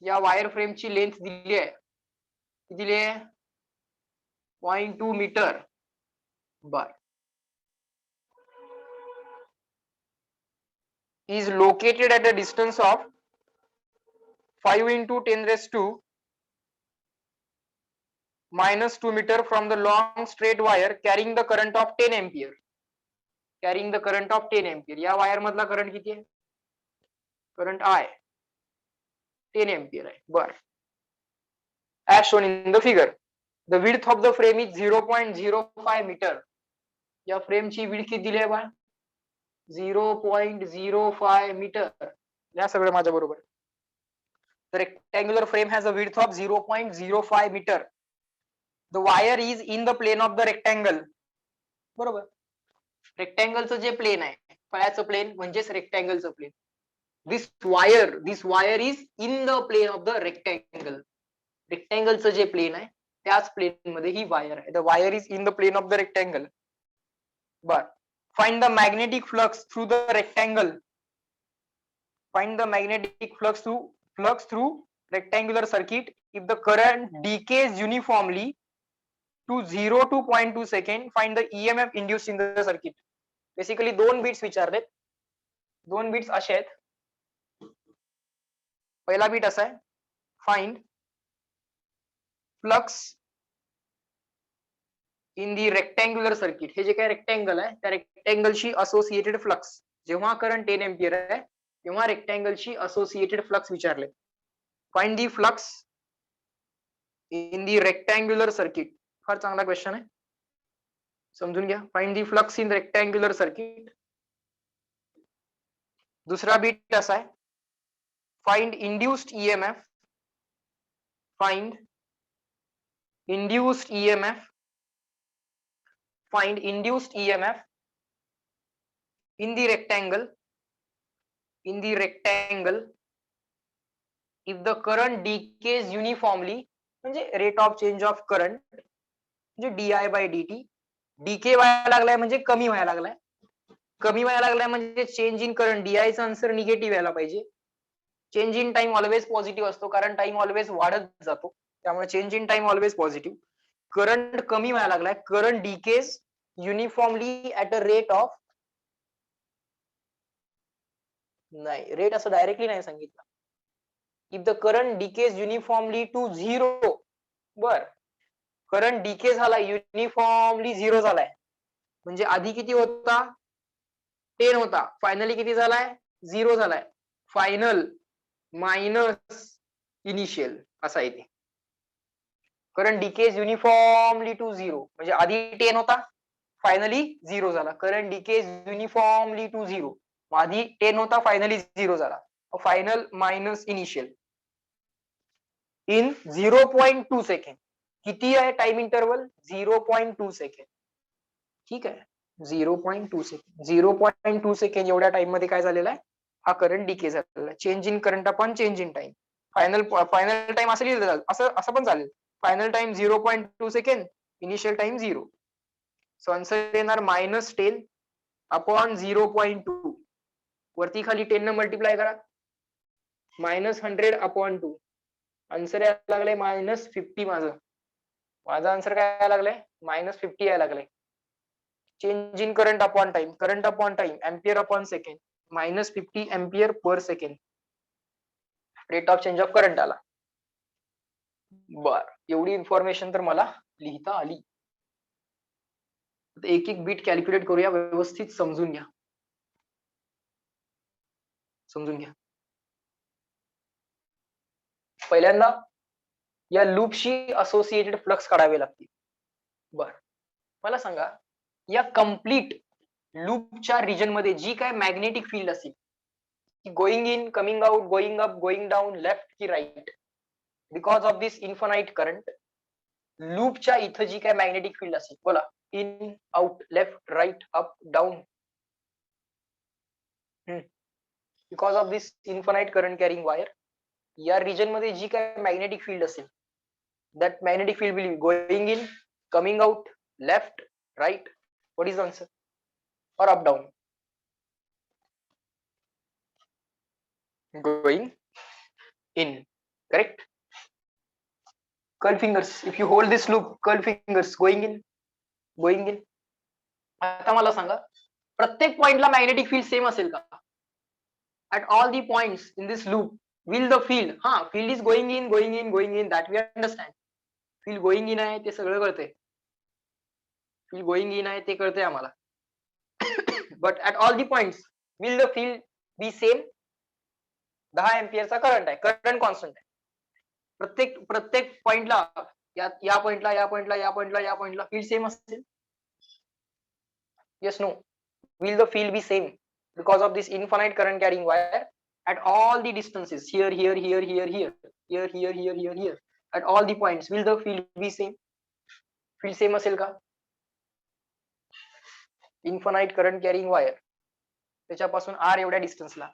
या वायर फ्रेमची लेंथ दिली आहे, किती दिली आहे, 0.2 मीटर. बर, is located at a distance of 5 into 10 raised to minus 2 meter from the long straight wire carrying the current of 10 ampere. Carrying the current of 10 ampere. या wire मधला करंट किती आहे? करंट I 10 ampere आहे. बर. As shown in the figure. The width of the frame is 0.05 meter. या फ्रेमची width किती दिली आहे बा? 0.05 मीटर. या सगळं माझ्या बरोबर. The rectangular frame has a width of 0.05 meter. The wire is in the plane of the rectangle. बरोबर. रेक्टँगलचं जे प्लेन आहे, फळ्याचं प्लेन म्हणजेच रेक्टँगलचं plane. This wire is in the plane of the rectangle. रेक्टँगलचं जे प्लेन आहे त्याच प्लेन मध्ये ही वायर आहे. The wire is in the plane of the rectangle. बर. Find the magnetic flux through the rectangle. Find the magnetic flux through rectangular circuit if the current decays uniformly to 0 to 0.2 second. Find the EMF induced in the circuit. Basically दोन beats विचारलेत. दोन beats असे आहेत. पहिला bit असा आहे, find flux in the rectangular circuit. हे जे काय रेक्टँगल आहे त्या रेक्टँगलशी असोसिएटेड फ्लक्स. जेव्हा करंट 10 एम्पियर आहे तेव्हा रेक्टँगलशी असोसिएटेड फ्लक्स विचारले. Find the flux in the rectangular circuit. फार चांगला क्वेश्चन आहे, समजून घ्या. Find the flux in rectangular circuit. दुसरा बीट असा आहे, find induced EMF. Find induced EMF. Find induced EMF in the rectangle. In the rectangle, if the current decays uniformly, म्हणजे rate of change of current म्हणजे di by dt. decay व्हायला लागलाय म्हणजे कमी व्हायला लागलाय. कमी व्हायला लागलाय म्हणजे चेंज इन करंट. di चा आन्सर निगेटिव्ह यायला पाहिजे. Change in time always positive असतो कारण टाइम ऑलवेज वाढत जातो. त्यामुळे change in time always positive. Current कमी व्हायला लागलाय. Current decays uniformly at a rate of, नाही रेट असं डायरेक्टली नाही सांगितलं. If the current decays uniformly to 0. बर. करंट डिके झाला युनिफॉर्मली 0 झालाय म्हणजे आधी किती होता? 10 होता. फायनली किती झालाय? 0 झालाय. फायनल मायनस इनिशियल असा येते. करंट डिकेज युनिफॉर्मली टू 0 म्हणजे आधी 10 होता, फायनली 0 झाला. Current decays uniformly to 0. आधी 10 होता, फायनली 0 झाला. Final minus initial in 0.2 second. किती आहे टाइम इंटरवल? 0.2 सेकंड. ठीक आहे, 0.2 सेकंड. 0.2 सेकंड एवढ्या टाइम मध्ये काय झालेला आहे? हा करंट डिके झालेला. Change in current upon change in time. Final time असं लिहिलं जाईल, असं पण चालेल. Final time 0.2 second, initial time 0. So answer येणार -10 अपॉन 0.2. वरती खाली 10 न मल्टिप्लाय करा. -100 अपॉन 2. आन्सर यायला लागले -50. माझा आन्सर काय यायला लागलाय? -50 यायला लागले. Change in current upon time. Current upon time ampere upon second. -50 ampere per second rate of change of current आला. बर, एवढी इन्फॉर्मेशन तर मला लिहिता आली. एक एक बीट कॅल्क्युलेट करूया, व्यवस्थित समजून घ्या. पहिल्यांदा या लूपशी असोसिएटेड फ्लक्स काढावे लागतील. बर, मला सांगा या कम्प्लीट लूपच्या रिजन मध्ये जी काय मॅग्नेटिक फील्ड असेल, going in, coming out, going up, going down, left की right, because of this infinite current, लूपच्या इथं जी काय मॅग्नेटिक फील्ड असेल, बोला, in, out, left, right, up, down, because of this infinite current carrying wire, या region मध्ये जी काय मॅग्नेटिक फील्ड असेल, that magnetic field will be going in, coming out, left, right. What is the answer? Or up, down? Going in. Correct. Curl fingers. If you hold this loop, curl fingers. Going in, going in. आता मला सांगा, प्रत्येक पॉइंटला magnetic field same असेल का? at all the points in this loop will the field field is going in that we understand. field going in आहे ते सगळं कळतंय. field going in आहे ते कळतंय आम्हाला. but at all the points will the field be same. 10 एम्पियरचा current आहे, current constant आहे. प्रत्येक पॉइंटला या पॉइंटला फील्ड सेम असेल. yes no will the field be same because of this infinite current carrying wire at all the distances here at all the points will the field be same. field same असेल का? infinite current carrying wire त्याच्यापासून r एवढ्या डिस्टन्सला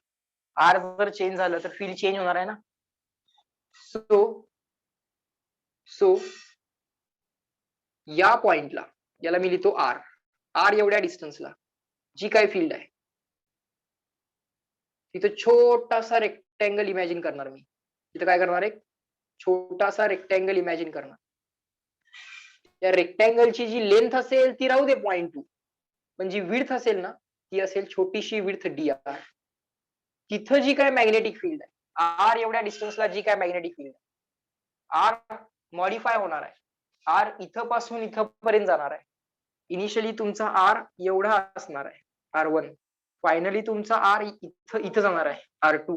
r जर change झालं तर field change होणार आहे ना. सो या पॉइंटला याला मी लिहितो r एवढ्या डिस्टन्सला जी काय फील्ड आहे तिथे छोटासा रेक्टँगल इमॅजिन करणार मी. तिथे काय करणार आहे? छोटासा रेक्टँगल इमॅजिन करणार. या रेक्टँगलची जी लेंथ असेल ती राहू दे 0.2, पण जी विड्थ असेल ना ती असेल छोटीशी विड्थ dr. तिथं जी काय मॅग्नेटिक फील्ड आहे r एवढ्या डिस्टन्सला जी काय मॅग्नेटिक फील्ड आहे r मॉडिफाय होणार आहे. r इथं पासून इथं पर्यंत जाणार आहे. इनिशियली तुमचा r एवढा असणार आहे r1, फायनली तुमचा r इथं जाणार आहे r2.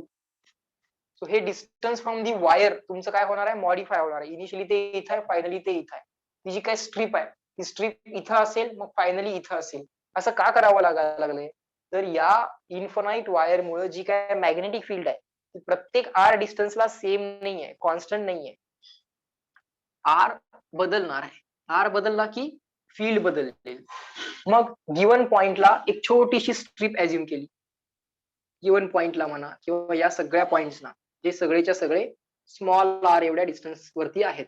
सो हे डिस्टन्स फ्रॉम दी वायर तुमचं काय होणार आहे? मॉडिफाय होणार आहे. इनिशियली ते इथं आहे, फायनली ते इथं आहे. ही जी काय स्ट्रीप आहे ती स्ट्रीप इथं असेल, मग फायनली इथं असेल. असं का करावं लागलंय? तर या इन्फानाइट वायर मुळे जी काय मॅग्नेटिक फील्ड आहे ती प्रत्येक r डिस्टन्सला सेम नाहीये, कॉन्स्टंट नाहीये. r बदलणार आहे. r बदलला की फील्ड बदलेल. मग गिवन पॉइंटला एक छोटीशी स्ट्रीप अज्युम केली. गिवन पॉइंटला म्हणा किंवा या सगळ्या पॉइंट्सना जे सगळेच्या सगळे स्मॉल r एवढ्या डिस्टन्स वरती आहेत.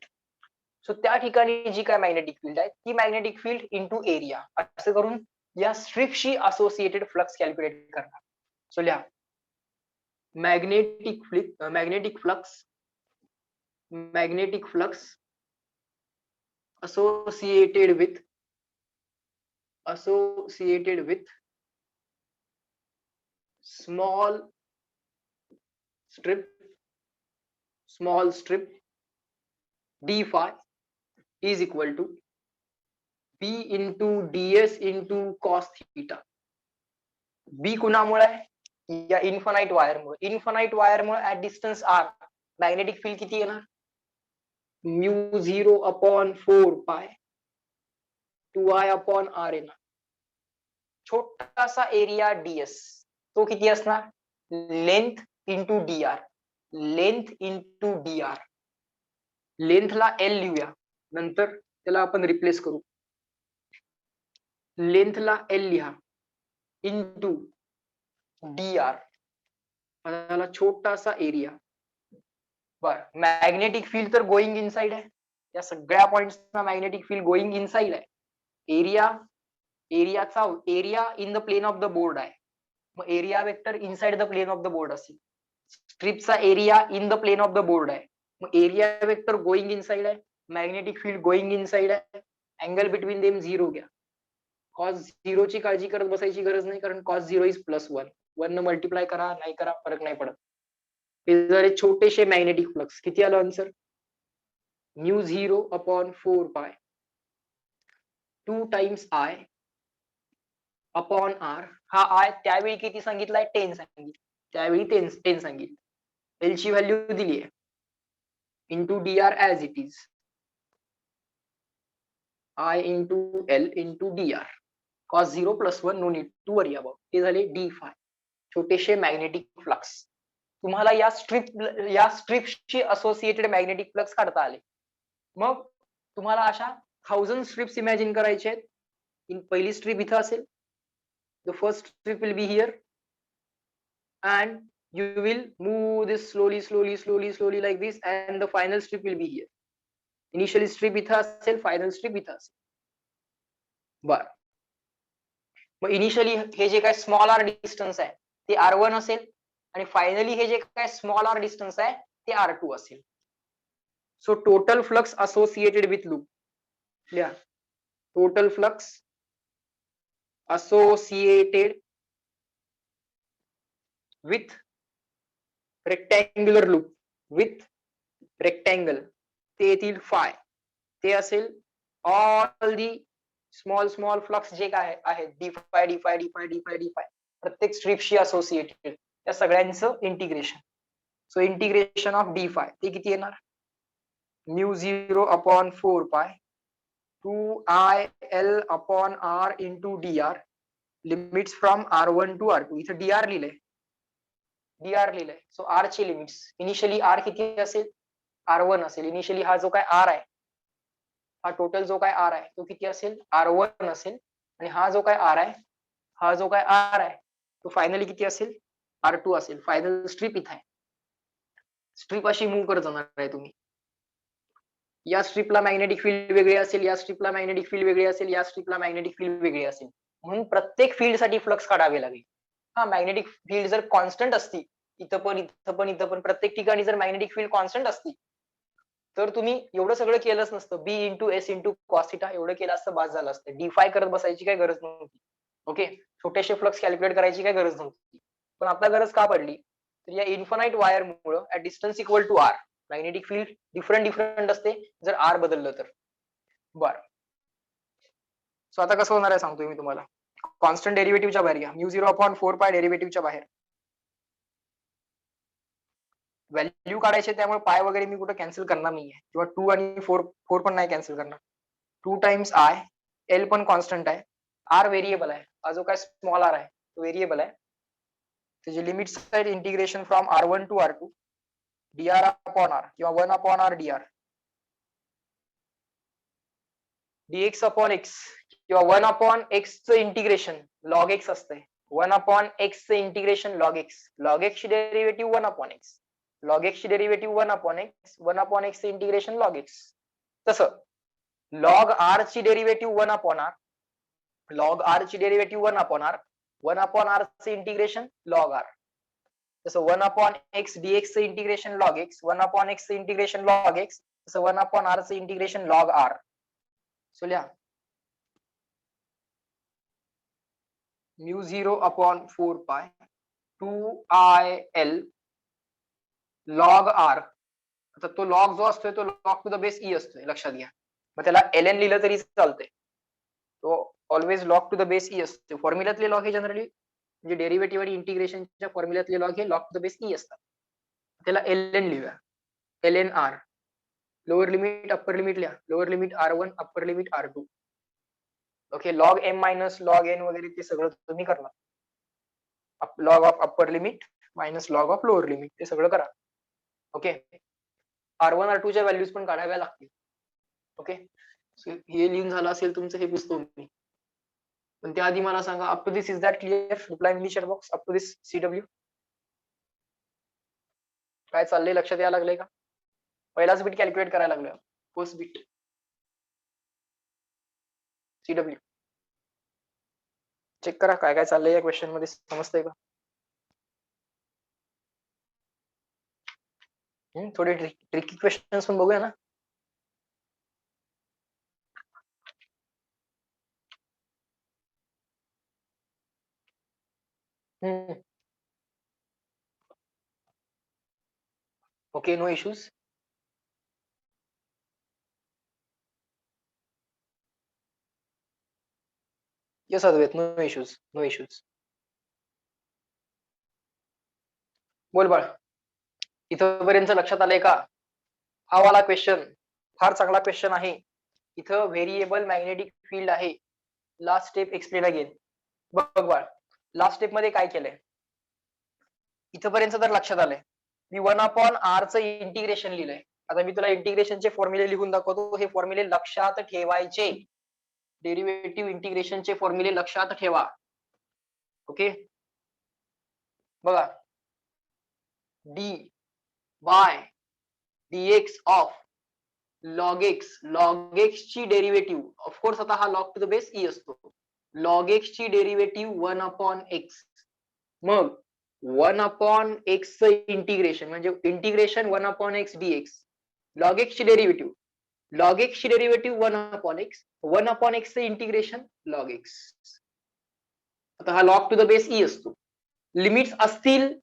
सो त्या ठिकाणी जी काय मॅग्नेटिक फील्ड आहे ती मॅग्नेटिक फील्ड इंटू एरिया असं करून या स्ट्रीपशी असोसिएटेड फ्लक्स कॅल्क्युलेट करणार. सो लिहा magnetic flux associated with small strip d phi is equal to b into ds into cos theta. b कुणामुळे आहे? या इन्फानाइट वायर मुळे. इन्फानाइट वायर मुळे at distance r magnetic field किती येणार? Mu 0 upon 4 pi 2i upon r येणार. छोटासा area ds तो किती असणार? Length into dr. Length into dr. लेंथला l लिहूया, नंतर त्याला आपण रिप्लेस करू. लेंथला l लिहा इंटू dr मला छोटासा एरिया. बर, मॅग्नेटिक फील्ड तर गोइंग इनसाइड आहे. या सगळ्या पॉइंट्सना मॅग्नेटिक फील्ड गोइंग इनसाइड आहे. Area in the plane of the board आहे. मग area vector inside the plane of the board असेल. स्ट्रिपचा area in the plane of the board आहे. मग एरिया वेक्टर गोइंग इनसाइड आहे, मॅग्नेटिक फील्ड गोइंग इनसाइड आहे. Angle between them 0 घ्या. Cos 0 ची काळजी करत बसायची गरज नाही, कारण कॉस 0 इज +1. 1 न मल्टिप्लाय करा नाही करा फरक नाही पडत. हे जर छोटेसे मॅग्नेटिक फ्लक्स किती आलं आन्सर? म्यू 0 अपॉन 4 पाय 2 टाइम्स i अपॉन r. हा i त्यावेळी किती सांगितलाय? 10 सांगितलं. त्यावेळी 10 सांगितलं. एल ची व्हॅल्यू दिली आहे into dr as it is i into l into dr. cos 0 +1 no need to worry about. हे झाले d phi छोटेसे मॅग्नेटिक फ्लक्स. तुम्हाला या स्ट्रिपशी असोसिएटेड मॅग्नेटिक फ्लक्स काढता आले. मग तुम्हाला अशा 1000 स्ट्रिप्स इमॅजिन करायचे आहेत. पहिली स्ट्रिप इथं असेल. The first strip will be here and you will move this slowly like this and the final strip will be here. Initially strip इथं असेल, final strip इथं असेल. बर, मग इनिशियली हे जे काय स्मॉल आर डिस्टन्स आहे ते r1 असेल आणि फायनली हे जे काय स्मॉल आर डिस्टन्स आहे ते r2 असेल. So total flux associated with loop लिहा. Total flux associated with rectangular loop with rectangle ते येतील फाय, ते असेल ऑल दी स्मॉल फ्लक्स जे काय आहेत डी5 डी5 डी5 डी5 डी5 प्रत्येक स्ट्रिपशी असोसिएटेड त्या सगळ्यांचं इंटिग्रेशन. सो इंटिग्रेशन ऑफ डी5 ते किती येणार mu 0 upon 4 pi 2IL upon R into dr limits from R1 to R2. इथे dr लिहिलंय. सो R ची लिमिट्स इनिशियली R किती असेल R1 असेल. इनिशियली हा जो काय R आहे हा टोटल जो काय R आहे तो किती असेल R1 असेल आणि हा जो काय R आहे तो फायनली किती असेल R2 असेल. फायनल स्ट्रिप इथे आहे. स्ट्रिप अशी मूव्ह करत जाणार आहे तुम्ही. या स्ट्रिपला मॅग्नेटिक फील्ड वेगळी असेल, या स्ट्रिपला मॅग्नेटिक फील्ड वेगळी असेल, या स्ट्रिपला मॅग्नेटिक फील्ड वेगळी असेल. म्हणून प्रत्येक फील्ड साठी फ्लक्स काढावे लागेल. हा मॅग्नेटिक फील्ड जर कॉन्स्टंट असती इथं पण प्रत्येक ठिकाणी जर मॅग्नेटिक फील्ड कॉन्स्टंट असती तर तुम्ही एवढं सगळं केलंच नसतं. B into S into cos theta एवढं केलं असतं बास झालं असतं. डी5 करत बसायची काय गरज नव्हती. ओके छोटेसे फ्लक्स कॅल्क्युलेट करायची काय गरज नव्हती. पण आता गरज का पडली तर या इन्फानाइट वायर मुळे at distance equal to r magnetic field different असते जर आर बदललं तर. बर सो आता कसं होणार आहे सांगतोय मी तुम्हाला. कॉन्स्टंट डेरिव्हेटिव्हच्या बाहेर घ्या. म्यू 0 अपॉन 4 पाय डेरिव्हेटिव्हच्या बाहेर व्हॅल्यू काढायचे त्यामुळे पाय वगैरे मी कुठे कॅन्सल करणार नाहीये किंवा 2 आणि 4 पण नाही कॅन्सल करणार. 2 टाइम्स आय एल पण कॉन्स्टंट आहे, आर व्हेरिएबल आहे. हा जो काय स्मॉल आर आहे तो व्हेरिएबल आहे. त्याचे लिमिट्स आहेत integration from R1 to R2 dr upon r किंवा 1 upon r dr dx upon x किंवा 1 अपॉन x चं इंटिग्रेशन लॉग x असतंय. 1 अपॉन x चं इंटिग्रेशन लॉग x ची derivative 1 upon x log x ची डेरिव्हेटिव्ह 1 अपॉन x चं integration log x. तसं log r ची derivative 1 upon r log r ची derivative 1 upon r 1 upon r चं integration log r. तसं 1 upon x dx चं integration log x 1 upon x चं integration log x तसं 1 upon r चं integration log r. So लिहा mu 0 upon 4 pi 2IL log r. आता तो log जो असतोय तो log to the base E असतोय लक्षात घ्या. मग त्याला ln लिहिलं तरी चालतंय. तो always log to the base e असतो. फॉर्म्युल्यातले लॉग हे जनरली म्हणजे डेरिव्हेटिव्ह आणि इंटिग्रेशनच्या फॉर्म्युल्यातले लॉग हे log to the base e असतात. त्याला ln लिहूया. ln r lower limit upper limit लिहा. Lower limit R1 upper limit R2. Okay log m minus log n वगैरे ते सगळं तुम्ही करणार. Log of upper limit minus log of lower limit ते सगळं करा. ओके R1 R2 च्या व्हॅल्यूज पण काढाव्या लागतील. ओके हे लिहून झालं असेल तुमचं हे पुस्तक मी. पण त्याआधी मला सांगा up to this is that clear. Reply in the chat box up to this CW. काय चाललंय लक्षात यायला लागलंय का? पहिलाच बिट कॅल्क्युलेट करायला लागलोय. फर्स्ट बिट CW चेक करा काय काय चाललंय या क्वेश्चन मध्ये समजतंय का? थोडे ट्रिकी क्वेश्चन्स पण बघूया ना. Okay no issues. Yes Advait no issues. बोल बाळ इथपर्यंत लक्षात आलंय का? हा वाला क्वेश्चन फार चांगला क्वेश्चन आहे. इथं व्हेरिएबल मॅग्नेटिक फील्ड आहे. Last step explain again. बघ बाळ लास्ट स्टेप मध्ये काय केलंय इथपर्यंत तर लक्षात आलंय. मी 1 अपॉन r चं इंटिग्रेशन लिहिलंय. आता मी तुला इंटिग्रेशनचे फॉर्म्युले लिहून दाखवतो. हे फॉर्म्युले लक्षात ठेवायचे. डेरिव्हेटिव्ह इंटिग्रेशनचे फॉर्म्युले लक्षात ठेवा. ओके बघा dy dx of log x ची डेरिव्हेटिव्ह ऑफकोर्स आता हा log to the base e असतो. log x ची डेरिव्हेटिव्ह 1 अपॉन x मग 1 अपॉन x चं इंटिग्रेशन म्हणजे integration 1 upon x dx log x ची derivative 1 upon x 1 upon x चं इंटिग्रेशन log x. आता हा log to the base e असतो. लिमिट्स असतील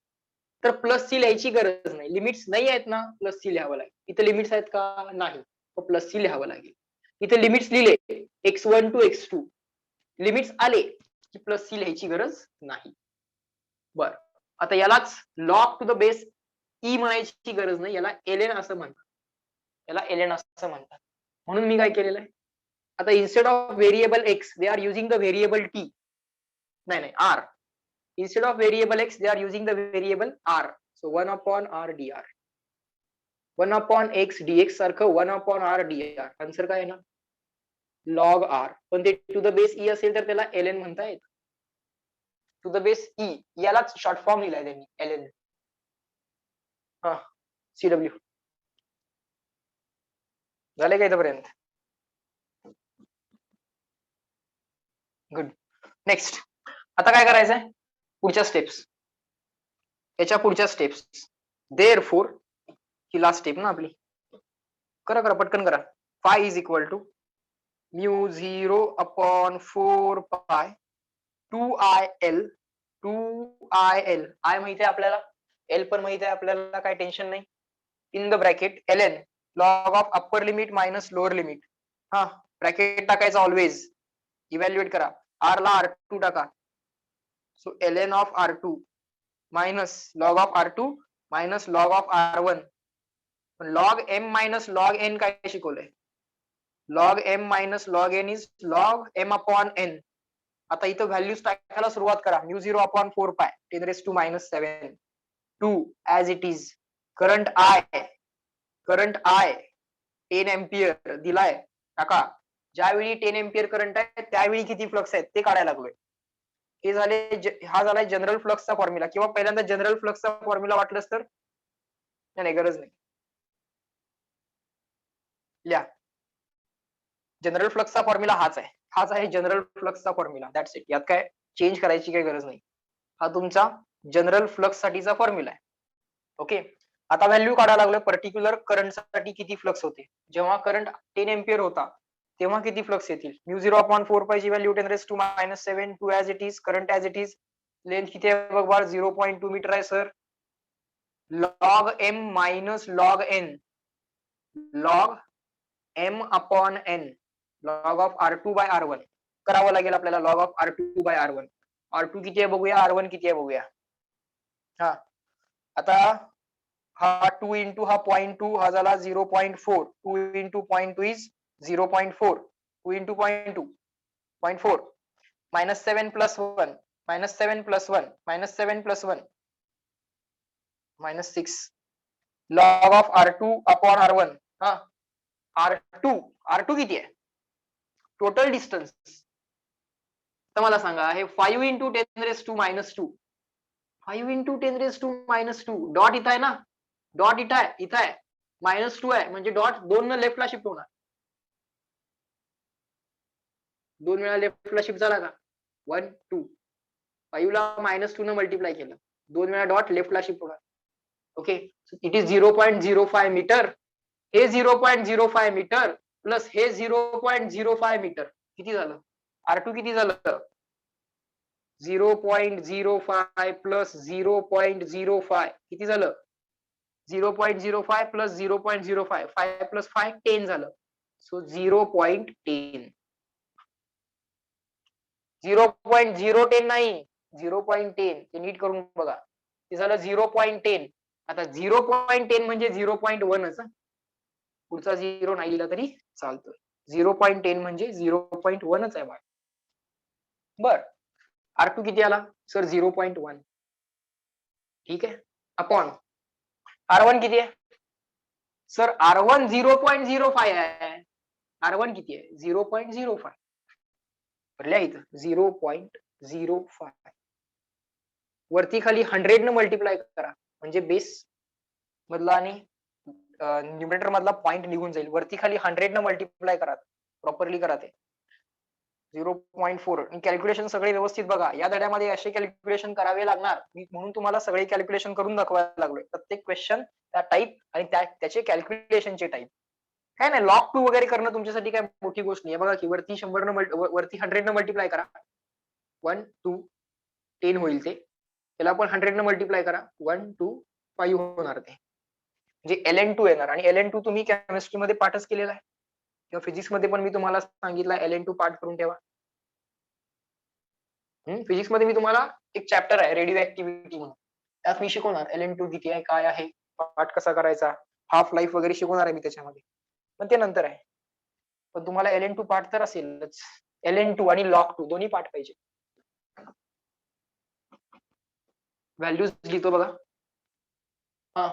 तर प्लस सी लिहायची गरज नाही. लिमिट्स नाही आहेत ना, प्लस सी लिहावं लागेल. इथे लिमिट्स आहेत का? नाही. प्लस सी लिहावं लागेल. इथे लिमिट्स लिहिले x1 टू x2 लिमिट्स आले की प्लस सी लिहायची गरज नाही. बर, आता यालाच log to the base E म्हणायची गरज नाही, याला ln असं म्हणतात. याला ln असं म्हणतात. म्हणून मी काय केलेलं आहे, आता instead of variable x they are using the variable T, नाही R. Instead of variable x, they are using the variable r. So 1 upon r dr. 1 upon x dx सारखं 1 upon r dr. आन्सर काय आहे ना? log r. पण ते to the base e असेल तर त्याला ln म्हणता येत. टू द बेस e यालाच शॉर्ट फॉर्म लिहिलाय त्यांनी ln. हा CW. झाले का इथपर्यंत? गुड. नेक्स्ट आता काय करायचंय? पुढच्या स्टेप्स. याच्या पुढच्या स्टेप्स. देअरफोर ही लास्ट स्टेप ना आपली. करा करा पटकन करा. Phi is equal to mu 0 upon 4 pi 2IL 2IL. I माहिती आहे आपल्याला, एल पण माहिती आहे आपल्याला, काय टेन्शन नाही. In the bracket ln log of upper limit minus lower limit. हा ब्रॅकेट टाकायचा ऑलवेज. इव्हॅल्युएट करा. आर ला R2 टाका. So ln of R2 minus log of R2 minus log of R1. Log m minus log n काय शिकवलंय? Log m minus log n is log m upon n. आता इथं values टाकायला सुरुवात करा. Mu 0 upon 4 pi 10 raise to minus 7 2 as it is. Current I 10 ampere दिलाय टाका. ज्यावेळी 10 एम्पियर करंट आहे त्यावेळी किती फ्लक्स आहेत ते काढायला लागलोय. हे झाले, हा झालाय जनरल फ्लक्सचा फॉर्म्युला. किंवा पहिल्यांदा जनरल फ्लक्सचा फॉर्म्युला वाटलंच तर नाही, गरज नाही. लिहा. जनरल फ्लक्सचा फॉर्म्युला हाच आहे. हाच आहे जनरल फ्लक्सचा फॉर्म्युला. That's it. यात काय चेंज करायची काही गरज नाही. हा तुमचा जनरल फ्लक्स साठीचा फॉर्म्युला आहे. ओके. आता व्हॅल्यू काढायला लागलोय पर्टिक्युलर करंट साठी किती फ्लक्स होते. जेव्हा करंट 10 एम्पियर होता तेव्हा किती फ्लक्स येतील. म्यू 0 अपॉन 4 पाय ची value 10 raise to minus 7 2 as it is. Current as it is. Length किती आहे बघ बार, 0.2 मीटर आहे sir. Log m minus log n log m upon n log of R2 by R1 करावं लागेल आपल्याला. Log of R2 by R1. R2 किती आहे बघूया, R1 किती आहे बघूया. हा आता हा 2 इंटू हा 0.2 हा झाला 0.4. 2 into 0.2 is 0.4. 2 into 0.2 0.4 minus 7 plus 1 minus 7 plus 1 minus 7 plus 1 minus 6. Log of R2 upon R1. हा R2 किती आहे टोटल डिस्टन्स. तर मला सांगा हे 5 into 10 raise to minus 2. 5 into 10 raise to minus 2. Dot इथं आहे ना, डॉट इथं आहे मायनस 2 आहे म्हणजे डॉट 2 न लेफ्टला शिफ्ट होणार. 2 वेळा लेफ्टला शिफ्ट झाला का 1 2. 5 ला मायनस 2 न मल्टिप्लाय केलं 2 वेळा डॉट लेफ्टला शिफ्ट होणार. ओके. It is 0.05 metre. हे 0.05 मीटर प्लस हे 0.05 मीटर किती झालं. R2 किती झालं 0.05 प्लस 0.05 किती झालं 0.05 प्लस 0.05 5 प्लस 5 10 झालं. सो 0.10. 0.010 नाही 0.10. ते नीट करून बघा. ते झालं 0.10. आता 0.10 म्हणजे 0.1च. पुढचा 0 नाही लिहिला तरी चालतोय. 0.10 म्हणजे 0.1च आहे बाळ. बर R2 किती आला सर 0.1. ठीक आहे. अपॉन R1 किती आहे सर. R1 0.05 आहे. R1 किती आहे 0.05. लिहा इथं 0.05. वरती खाली 100 न मल्टिप्लाय करा म्हणजे बेस मधला आणि न्यूमरेटर मधला पॉइंट निघून जाईल. वरती खाली 100 न मल्टिप्लाय करा, प्रॉपरली करा ते. 0.4. कॅल्क्युलेशन सगळे व्यवस्थित बघा. या धड्यामध्ये असे कॅल्क्युलेशन करावे लागणार. मी म्हणून तुम्हाला सगळे कॅल्क्युलेशन करून दाखवायला लागलोय. प्रत्येक क्वेश्चन त्या टाईप आणि त्याचे कॅल्क्युलेशनचे टाईप. काय नाही लॉग 2 वगैरे करणं तुमच्यासाठी काय मोठी गोष्ट नाही. बघा की वरती 100 न वरती 100 न मल्टिप्लाय करा 1 2 10 होईल ते. त्याला आपण 100 न मल्टिप्लाय करा, 1 2 5 होणार ते, म्हणजे Ln2 येणार. आणि Ln2 तुम्ही केमिस्ट्रीमध्ये पाठच केलेला आहे किंवा फिजिक्स मध्ये पण मी तुम्हाला सांगितलं Ln2 पाठ करून ठेवा. फिजिक्स मध्ये मी तुम्हाला एक चॅप्टर आहे रेडिओ ऍक्टिव्हिटी म्हणून, त्यात मी शिकवणार Ln2 किती आहे, काय आहे, पाठ कसा करायचा, हाफ लाईफ वगैरे शिकवणार आहे मी त्याच्यामध्ये, पण ते नंतर आहे. पण तुम्हाला Ln2 पाठ तर असेलच. Ln2 आणि log2 दोन्ही पाठ पाहिजे. व्हॅल्यूज लिहितो बघा. हा,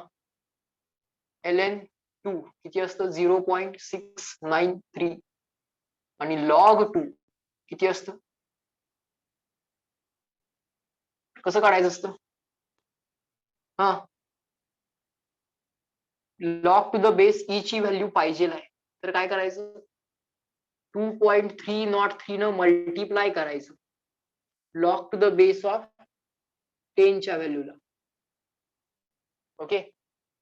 Ln2 किती असतं 0.693 आणि log2 किती असतं, कसं काढायचं असतं? हा, log to the base e ची व्हॅल्यू पाहिजे आहे, तर काय करायचं, 2.303 न मल्टिप्लाय करायचं log to the base of 10 च्या व्हॅल्यूला. ओके,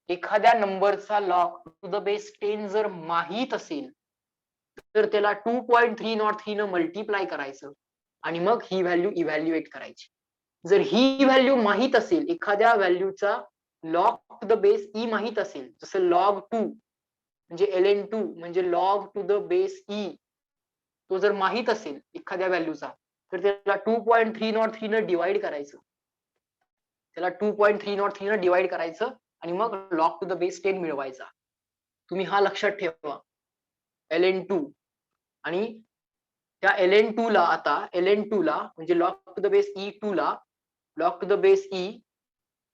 एखाद्या नंबरचा log टू द बेस 10 जर माहित असेल तर त्याला 2.303 न मल्टिप्लाय करायचं आणि मग ही व्हॅल्यू इव्हॅल्युएट करायची. जर ही व्हॅल्यू माहित असेल, एखाद्या व्हॅल्यूचा log to the base e माहित असेल, जसं log2 म्हणजे Ln2 म्हणजे log to the base e, तो जर माहित असेल एखाद्या व्हॅल्यूचा, तर त्याला 2.303 न डिवाइड करायचं, त्याला 2.303 न डिवाइड करायचं आणि मग log टू द बेस 10 मिळवायचा. तुम्ही हा लक्षात ठेवा, Ln2. आणि त्या Ln2 ला आता Ln2 ला म्हणजे log to the base E2 ला log to the base E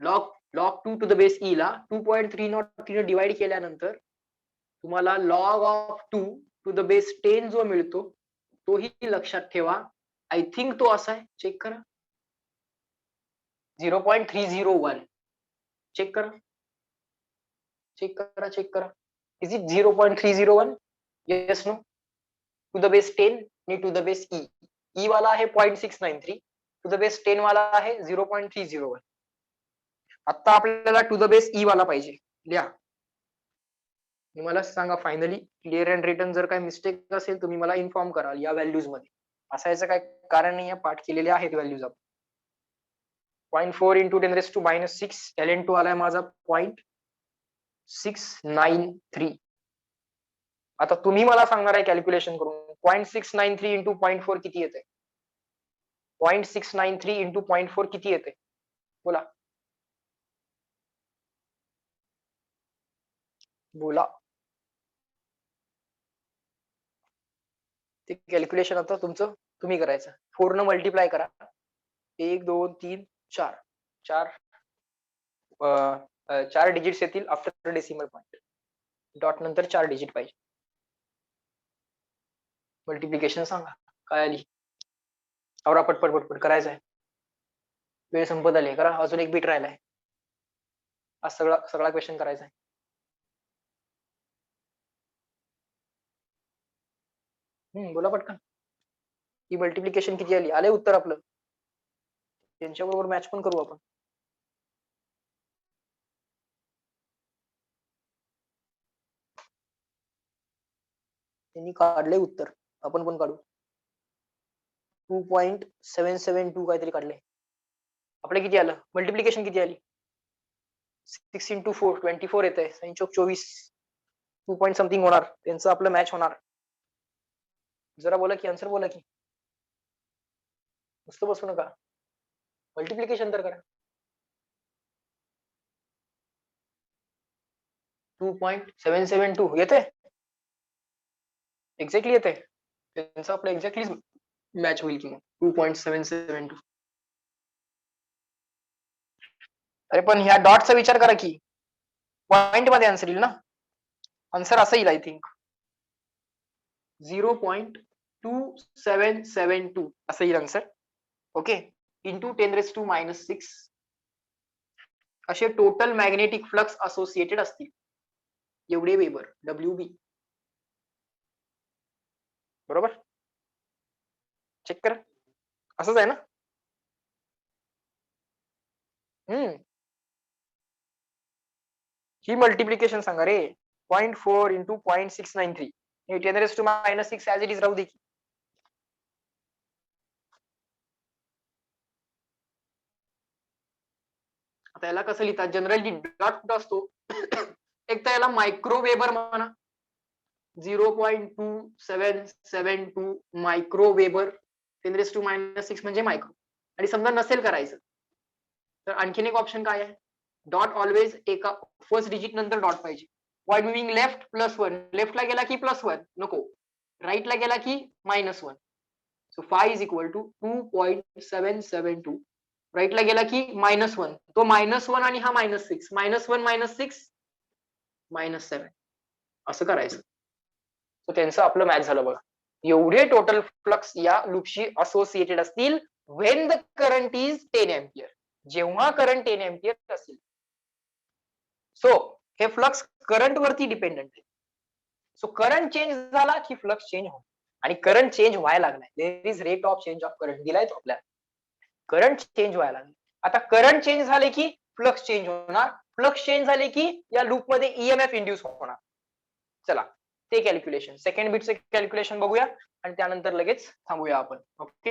log2 to the base E ला 2.303 डिवाइड केल्यानंतर तुम्हाला log of 2 to the base 10 जो मिळतो तोही लक्षात ठेवा. आय थिंक तो असा आहे, चेक करा, 0.301. चेक करा, चेक करा, चेक करा. Is it 0.301? Yes no? To the base 10 आणि to the base e. E वाला आहे 0.693, टू द बेस 10 वाला आहे 0.301. आता आपल्याला टू द बेस ई वाला पाहिजे, लिहा. मला सांगा फायनली, क्लिअर अँड रिटन. जर काही मिस्टेक असेल तुम्ही मला इन्फॉर्म कराल या व्हॅल्यूज मध्ये, असायचं काय कारण नाही, पाठ केलेले आहेत व्हॅल्यूज आपण. 0.4 इंटू 10⁻⁻⁶, Ln2 आलाय माझा 0.693. आता तुम्ही मला सांगणार आहे कॅल्क्युलेशन करून 0.693 इंटू 0.4 किती येते, 0.693 इंटू 0.4 किती येते, बोला बोला. ते कॅल्क्युलेशन आता तुमचं तुम्ही करायचं. 4 न मल्टिप्लाय करा, 1 2 3 4 4 डिजिट्स येतील आफ्टर डेसिमल पॉइंट, डॉट नंतर 4 डिजिट पाहिजे. मल्टिप्लिकेशन सांगा काय आली, आवरा पटपट पटपट करायचं आहे, वेळ संपत आली. करा, अजून एक बीट राहिलाय, आज सगळा सगळा क्वेश्चन करायचा आहे. बोला पटकन. ही मल्टिप्लिकेशन किती आली, आले उत्तर आपलं, त्यांच्या बरोबर मॅच पण करू आपण. त्यांनी काढले उत्तर, आपण पण काढू. 2.772 काहीतरी काढले. आपले किती आलं, मल्टिप्लिकेशन किती आली, 6 इंटू 4 24 येत आहे, 24 2 पॉईंट समथिंग होणार, त्यांचं आपलं मॅच होणार. जरा बोला की, आन्सर बोला की, नुसतं बसू नका, मल्टिप्लिकेशन तर करा. 2.772 येते, एक्झॅक्टली येते, त्यांचं आपलं एक्झॅक्टली मॅच होईल की मग 2.772. अरे पण ह्या डॉटचा विचार करा की, पॉइंट मध्ये आन्सर येईल ना, आन्सर असं येईल आय थिंक 0.2772 असं येईल आन्सर. ओके, इंटू 10⁻⁻⁶ असे टोटल मॅग्नेटिक फ्लक्स असोसिएटेड असतील, एवढे वेबर WB. बरोबर, चेक करा, असंच आहे ना. ही मल्टिप्लिकेशन सांगा रे, 0.4 इंटू 0.693, 10⁻⁻⁶ ऍज इट इज राहू दे. आता याला कसं लिहितात जनरली डॉट कुठं असतो एक तर याला मायक्रोवेबर म्हणा 0.2772 मायक्रोवेबर 10⁻⁶ म्हणजे मायक्रो आणि समजा नसेल करायचं तर आणखीन एक ऑप्शन काय आहे डॉट ऑलवेज एका फर्स्ट डिजिट नंतर डॉट पाहिजे वाय डुईंग लेफ्ट +1 लेफ्टला गेला की +1 नको राईटला गेला की -1 so phi is equal to 2.772 राईटला गेला की -1 तो -1 आणि हा -6 -1 -6 -7 असं करायचं तर त्यांचं आपलं मॅच झालं बघा एवढे टोटल फ्लक्स या लूपशी असोसिएटेड असतील when the current is 10 ampere जेव्हा करंट 10 एम्पियर असेल सो हे फ्लक्स करंट वरती डिपेंडंट आहे सो करंट चेंज झाला की फ्लक्स चेंज होतो आणि करंट चेंज व्हायला लागलाय there is rate of change of current दिलाय तो आपल्याला करंट चेंज व्हायला लागले आता करंट चेंज झाले की फ्लक्स चेंज होणार फ्लक्स चेंज झाले की या लूप मध्ये ईएमएफ इंड्यूस होणार चला ते कॅल्क्युलेशन सेकंड बिटचे कॅल्क्युलेशन बघूया आणि त्यानंतर लगेच थांबूया आपण ओके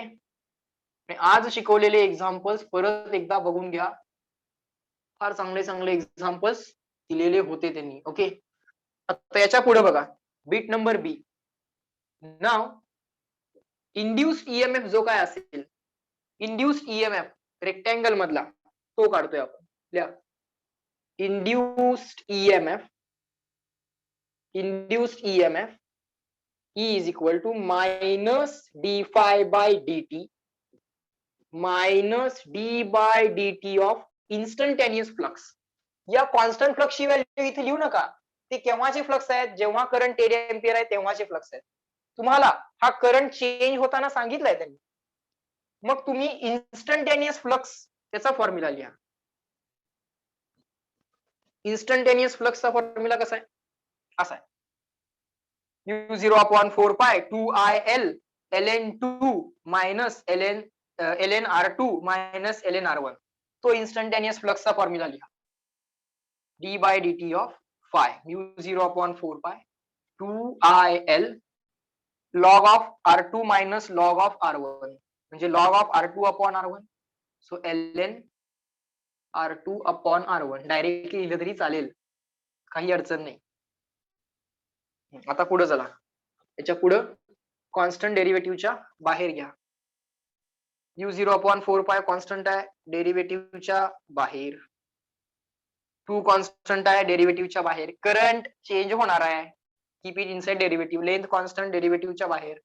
आज शिकवलेले एक्झाम्पल्स परत एकदा बघून घ्या फार चांगले चांगले एक्झाम्पल्स दिलेले होते त्यांनी ओके आता याच्या पुढे बघा बीट नंबर बी नाव इंड्यूस्ड ईएमएफ जो काय असेल इंड्यूस्ड ईएमएफ रेक्टँगल मधला तो काढतोय आपण लिहा induced EMF E is equal to minus d phi by dt minus d by dt of instantaneous flux. या कॉन्स्टंट फ्लक्सची व्हॅल्यू इथे लिहू नका ते केव्हाचे फ्लक्स आहेत जेव्हा करंट 10 एम्पियर आहे तेव्हाचे फ्लक्स आहेत तुम्हाला हा करंट चेंज होताना सांगितलंय त्यांनी मग तुम्ही इन्स्टंटेनियस फ्लक्स त्याचा फॉर्म्युला लिहा इन्स्टंटेनियस फ्लक्सचा फॉर्म्युला कसा आहे असा आहे u0/4 pi 2il ln2 minus ln_r2 minus ln_r1 तो इंस्टंटेनियस फ्लक्सचा फॉर्म्युला लिहा d by dt of phi u0/4 pi 2il log of r2 minus log of r1 म्हणजे log of r2 upon r1 so ln r2 upon r1 directly लिहिलं तरी चालेल काही अडचण नाही आता पुढे चला याच्या पुढे कॉन्स्टंट डेरिव्हेटिव्हच्या बाहेर घ्या u0/4 पाय कॉन्स्टंट आहे डेरिव्हेटिव्हच्या बाहेर 2 कॉन्स्टंट आहे डेरिव्हेटिव्हच्या बाहेर करंट चेंज होणार आहे keep it inside derivative length constant डेरिव्हेटिव्हच्या बाहेर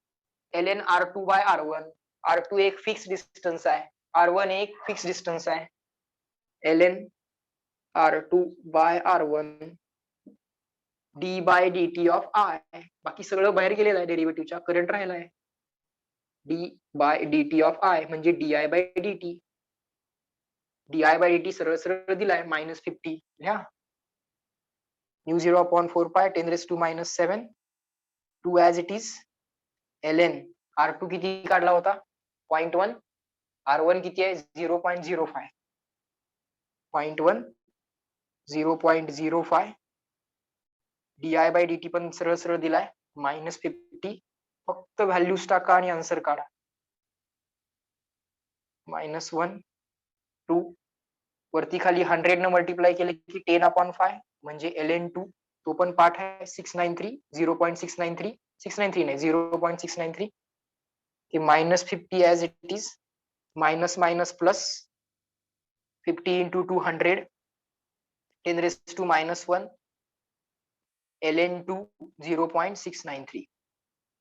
ln r2 by r1 r2 एक फिक्स डिस्टन्स आहे r1 एक फिक्स डिस्टन्स आहे ln r2 by r1 d by dt of I बाकी सगळं बाहेर गेलेलं आहे डेरिव्हेटिव्हच्या करंट राहिला आहे d by dt of I म्हणजे di by dt di by dt सरळ सरळ दिलाय -50 लिहा u0/4 pi 10⁻⁷ 2 as it is ln r2 किती काढला होता 0.1 r1 किती आहे 0.05 0.1 0.05 di by dt पण सरळ सरळ दिलाय -50 फक्त व्हॅल्यूज टाका आणि आन्सर काढा -1 2 वरती खाली 100 न मल्टिप्लाय केले की 10/5 म्हणजे ln2 तो पण पाठ आहे 693 0.693 693 नाही 0.693 ते -50 as it is minus minus plus 50 into 200 10⁻⁻1 ln2 0.693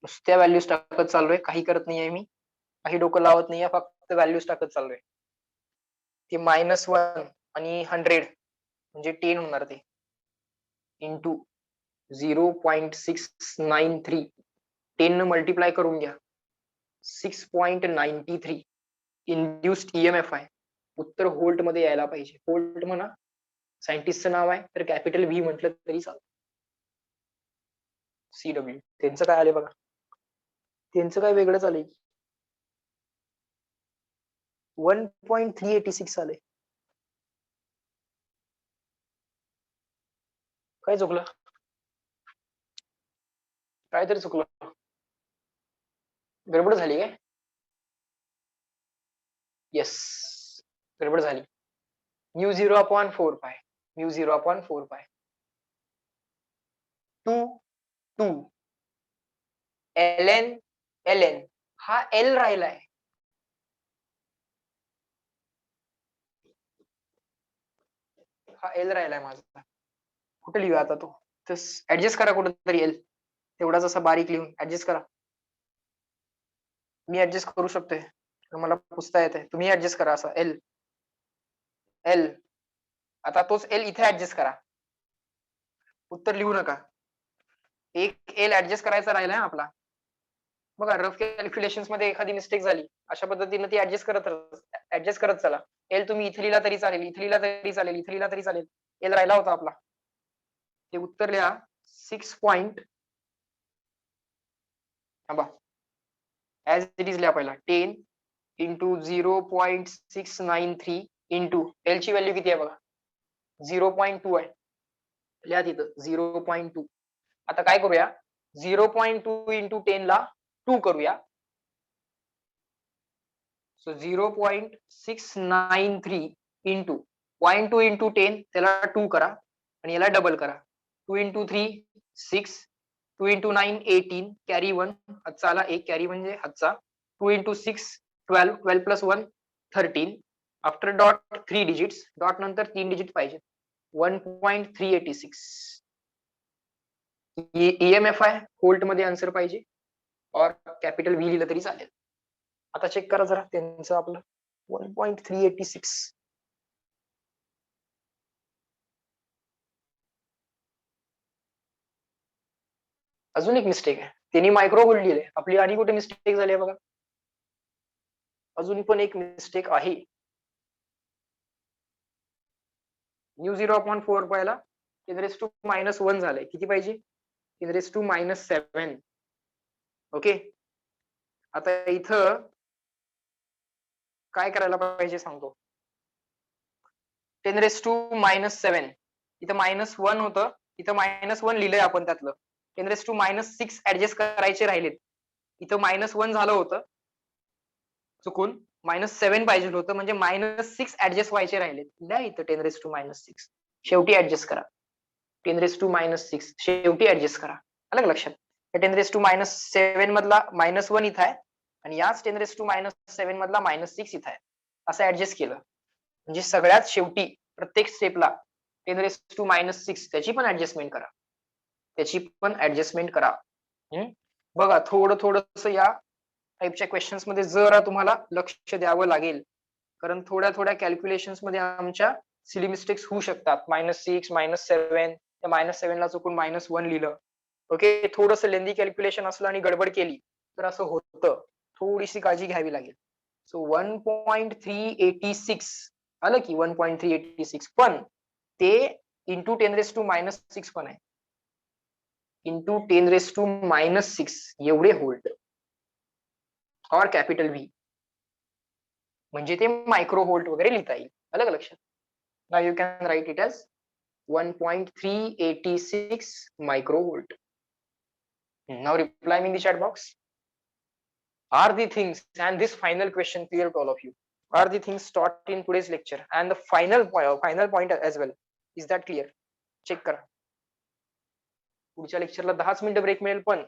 नुसत्या व्हॅल्यूज टाकत चाललोय काही करत नाहीये मी काही डोकं लावत नाहीये फक्त व्हॅल्यूज टाकत चाललोय ते -1 आणि 100 म्हणजे 10 होणार ते इंटू 0.693 10 न मल्टिप्लाय करून घ्या 6.93 इंड्युस्ड ईएमएफ आहे उत्तर व्होल्ट मध्ये यायला पाहिजे व्होल्ट म्हणा सायंटिस्टचं नाव आहे तर कॅपिटल व्ही म्हटलं तरी चालतं CW त्यांचं काय आले बघा त्यांचं काय वेगळंच आलंय 1.386 आले काय चुकलं काहीतरी चुकलं गडबड झाली काय येस गडबड झाली म्यू 0 अपॉन 4 पाय, म्यू 0 अपॉन 4 पाय, 2 2 ln ln हा एल राहिलाय, हा एल राहिलाय माझा, कुठे लिहूया आता तो, ऍडजस्ट करा कुठेतरी एल, तेवढाच असा बारीक लिहून ऍडजस्ट करा. मी ऍडजस्ट करू शकतोय, मला पुसता येते, तुम्ही ऍडजस्ट करा असं एल एल. आता तोच एल इथे ऍडजस्ट करा, उत्तर लिहू नका, एक एल ऍडजस्ट करायचा राहिलाय आपला. बघा रफ कॅल्क्युलेशन्स मध्ये एखादी मिस्टेक झाली, अशा पद्धतीने ती ऍडजस्ट करत चला. एल तुम्ही इथे लिहिला तरी चालेल, इथे लिहिला तरी चालेल, इथे लिहिला तरी चालेल, एल राहिला होता आपला. ते उत्तर लिहा 6 पॉइंट, ऍज इट इज लिहा पहिला, 10 इंटू 0.693 इंटू एल ची व्हॅल्यू किती आहे बघा, 0.2 आहे, लिहा तिथं 0.2. आता काय करूया, 0.2 इंटू 10 ला 2 करूया, सो 0.693 इंटू 0.2 इंटू 10 त्याला 2 करा आणि याला डबल करा, 2 इंटू 3 6, 2 इंटू 9 18, कॅरी 1 हातचा आला एक, कॅरी म्हणजे हातचा, 2 into 6 12, 12 plus 1 13, after dot 3 digits, dot नंतर 3 डिजिट पाहिजे, 1.386. ईएमएफ आहे, होल्ट मध्ये आन्सर पाहिजे, और कॅपिटल व्ही लिहिलं तरी चालेल. आता चेक करा जरा त्यांचं आपलं 1.386. अजून एक मिस्टेक आहे, त्यांनी मायक्रो व्होल्ट लिहिले, आपली आणि कुठे मिस्टेक झाली आहे बघा, अजून पण एक मिस्टेक आहे. न्यू 0 अपॉन 4 पाहिला, इनरेस टू -1 झालंय, किती पाहिजे, इनरेस टू -7. ओके, आता इथं काय करायला पाहिजे सांगतो, 10⁻⁻7, इथं -1 होतं, इथं -1 लिहिलंय आपण त्यातलं, 10⁻⁻6 ऍडजस्ट करायचे राहिलेत, इथं -1 झालं होतं चुकून, -7 पाहिजे होतं, म्हणजे -6 ऍडजस्ट व्हायचे राहिलेत, द्या इथं 10⁻6, शेवटी ऍडजस्ट करा, 10⁻6 शेवटी ऍडजस्ट करा, अलग लक्षात. 10⁻7 मधला -1 इथं आहे आणि याच 10⁻7 मधला -6 इथं आहे, असं ऍडजस्ट केलं, म्हणजे सगळ्यात शेवटी प्रत्येक स्टेपला 10⁻6 त्याची पण ऍडजस्टमेंट करा, त्याची पण ऍडजस्टमेंट करा. बघा थोडं थोडंसं या टाईपच्या क्वेश्चन्स मध्ये जरा तुम्हाला लक्ष द्यावं लागेल, कारण थोड्या थोड्या कॅल्क्युलेशन्स मध्ये आमच्या सिली मिस्टेक्स होऊ शकतात, -6 -7, त्या -7 ला चुकून -1 लिहिलं, ओके, थोडंसं लेंदी कॅल्क्युलेशन असलं आणि गडबड केली तर असं होतं, थोडीशी काळजी घ्यावी लागेल. सो 1.386 आलं की 1.386, पण ते इंटू 10⁻6 पण आहे, इंटू 10⁻6 एवढे होल्ट और कॅपिटल व्ही, म्हणजे ते मायक्रो व्होल्ट वगैरे लिहिता येईल, अलग लक्षात. Now you can write it as 1.386 microvolt. Now reply me in the chat box. Are the things, and this final question clear to all of you, are the things taught in today's lecture and the final point as well, is that clear? Check करा, पुढच्या लेक्चरला 10 मिनिटं break मिळेल, पण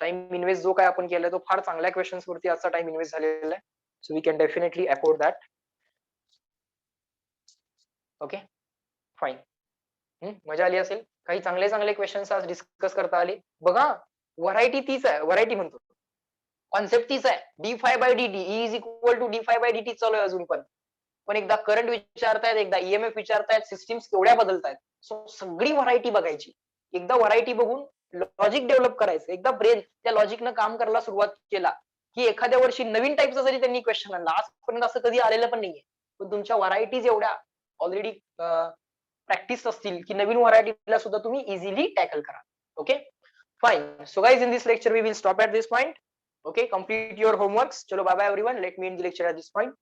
time invest जो काय आपण केलाय तो फार चांगल्या क्वेश्चन्स वरती आजचा टाइम इन्व्हेस्ट झालेला आहे, so we can definitely afford that. Okay fine, मजा आली असेल, काही चांगले चांगले क्वेश्चन्स आज डिस्कस करता आले. बघा व्हरायटी तीच आहे, व्हरायटी म्हणतो, कॉन्सेप्ट तीच आहे, d∅dt is equal to d∅dt चालू आहे अजून पण एकदा करंट विचारतायत, एकदा ईएमएफ विचारतायत, सिस्टीम्स केवढ्या बदलतायत, सो सगळी व्हरायटी बघायची, एकदा व्हरायटी बघून लॉजिक डेव्हलप करायचं, एकदा ब्रेन त्या लॉजिकनं काम करायला सुरुवात केला की एखाद्या वर्षी नवीन टाईपचा जरी त्यांनी क्वेश्चन आणला, आजपर्यंत असं कधी आलेलं पण नाहीये, पण तुमच्या व्हरायटीज एवढ्या ऑलरेडी प्रॅक्टिस असतील की नवीन व्हरायटीला सुद्धा तुम्ही इझिली टॅकल करा. Okay fine, so guys in this lecture we will stop at this point. Okay, complete your homeworks. Chalo, bye bye everyone. Let me end the lecture at this point.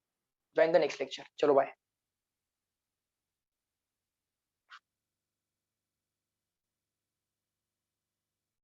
Join the next lecture. Chalo, bye.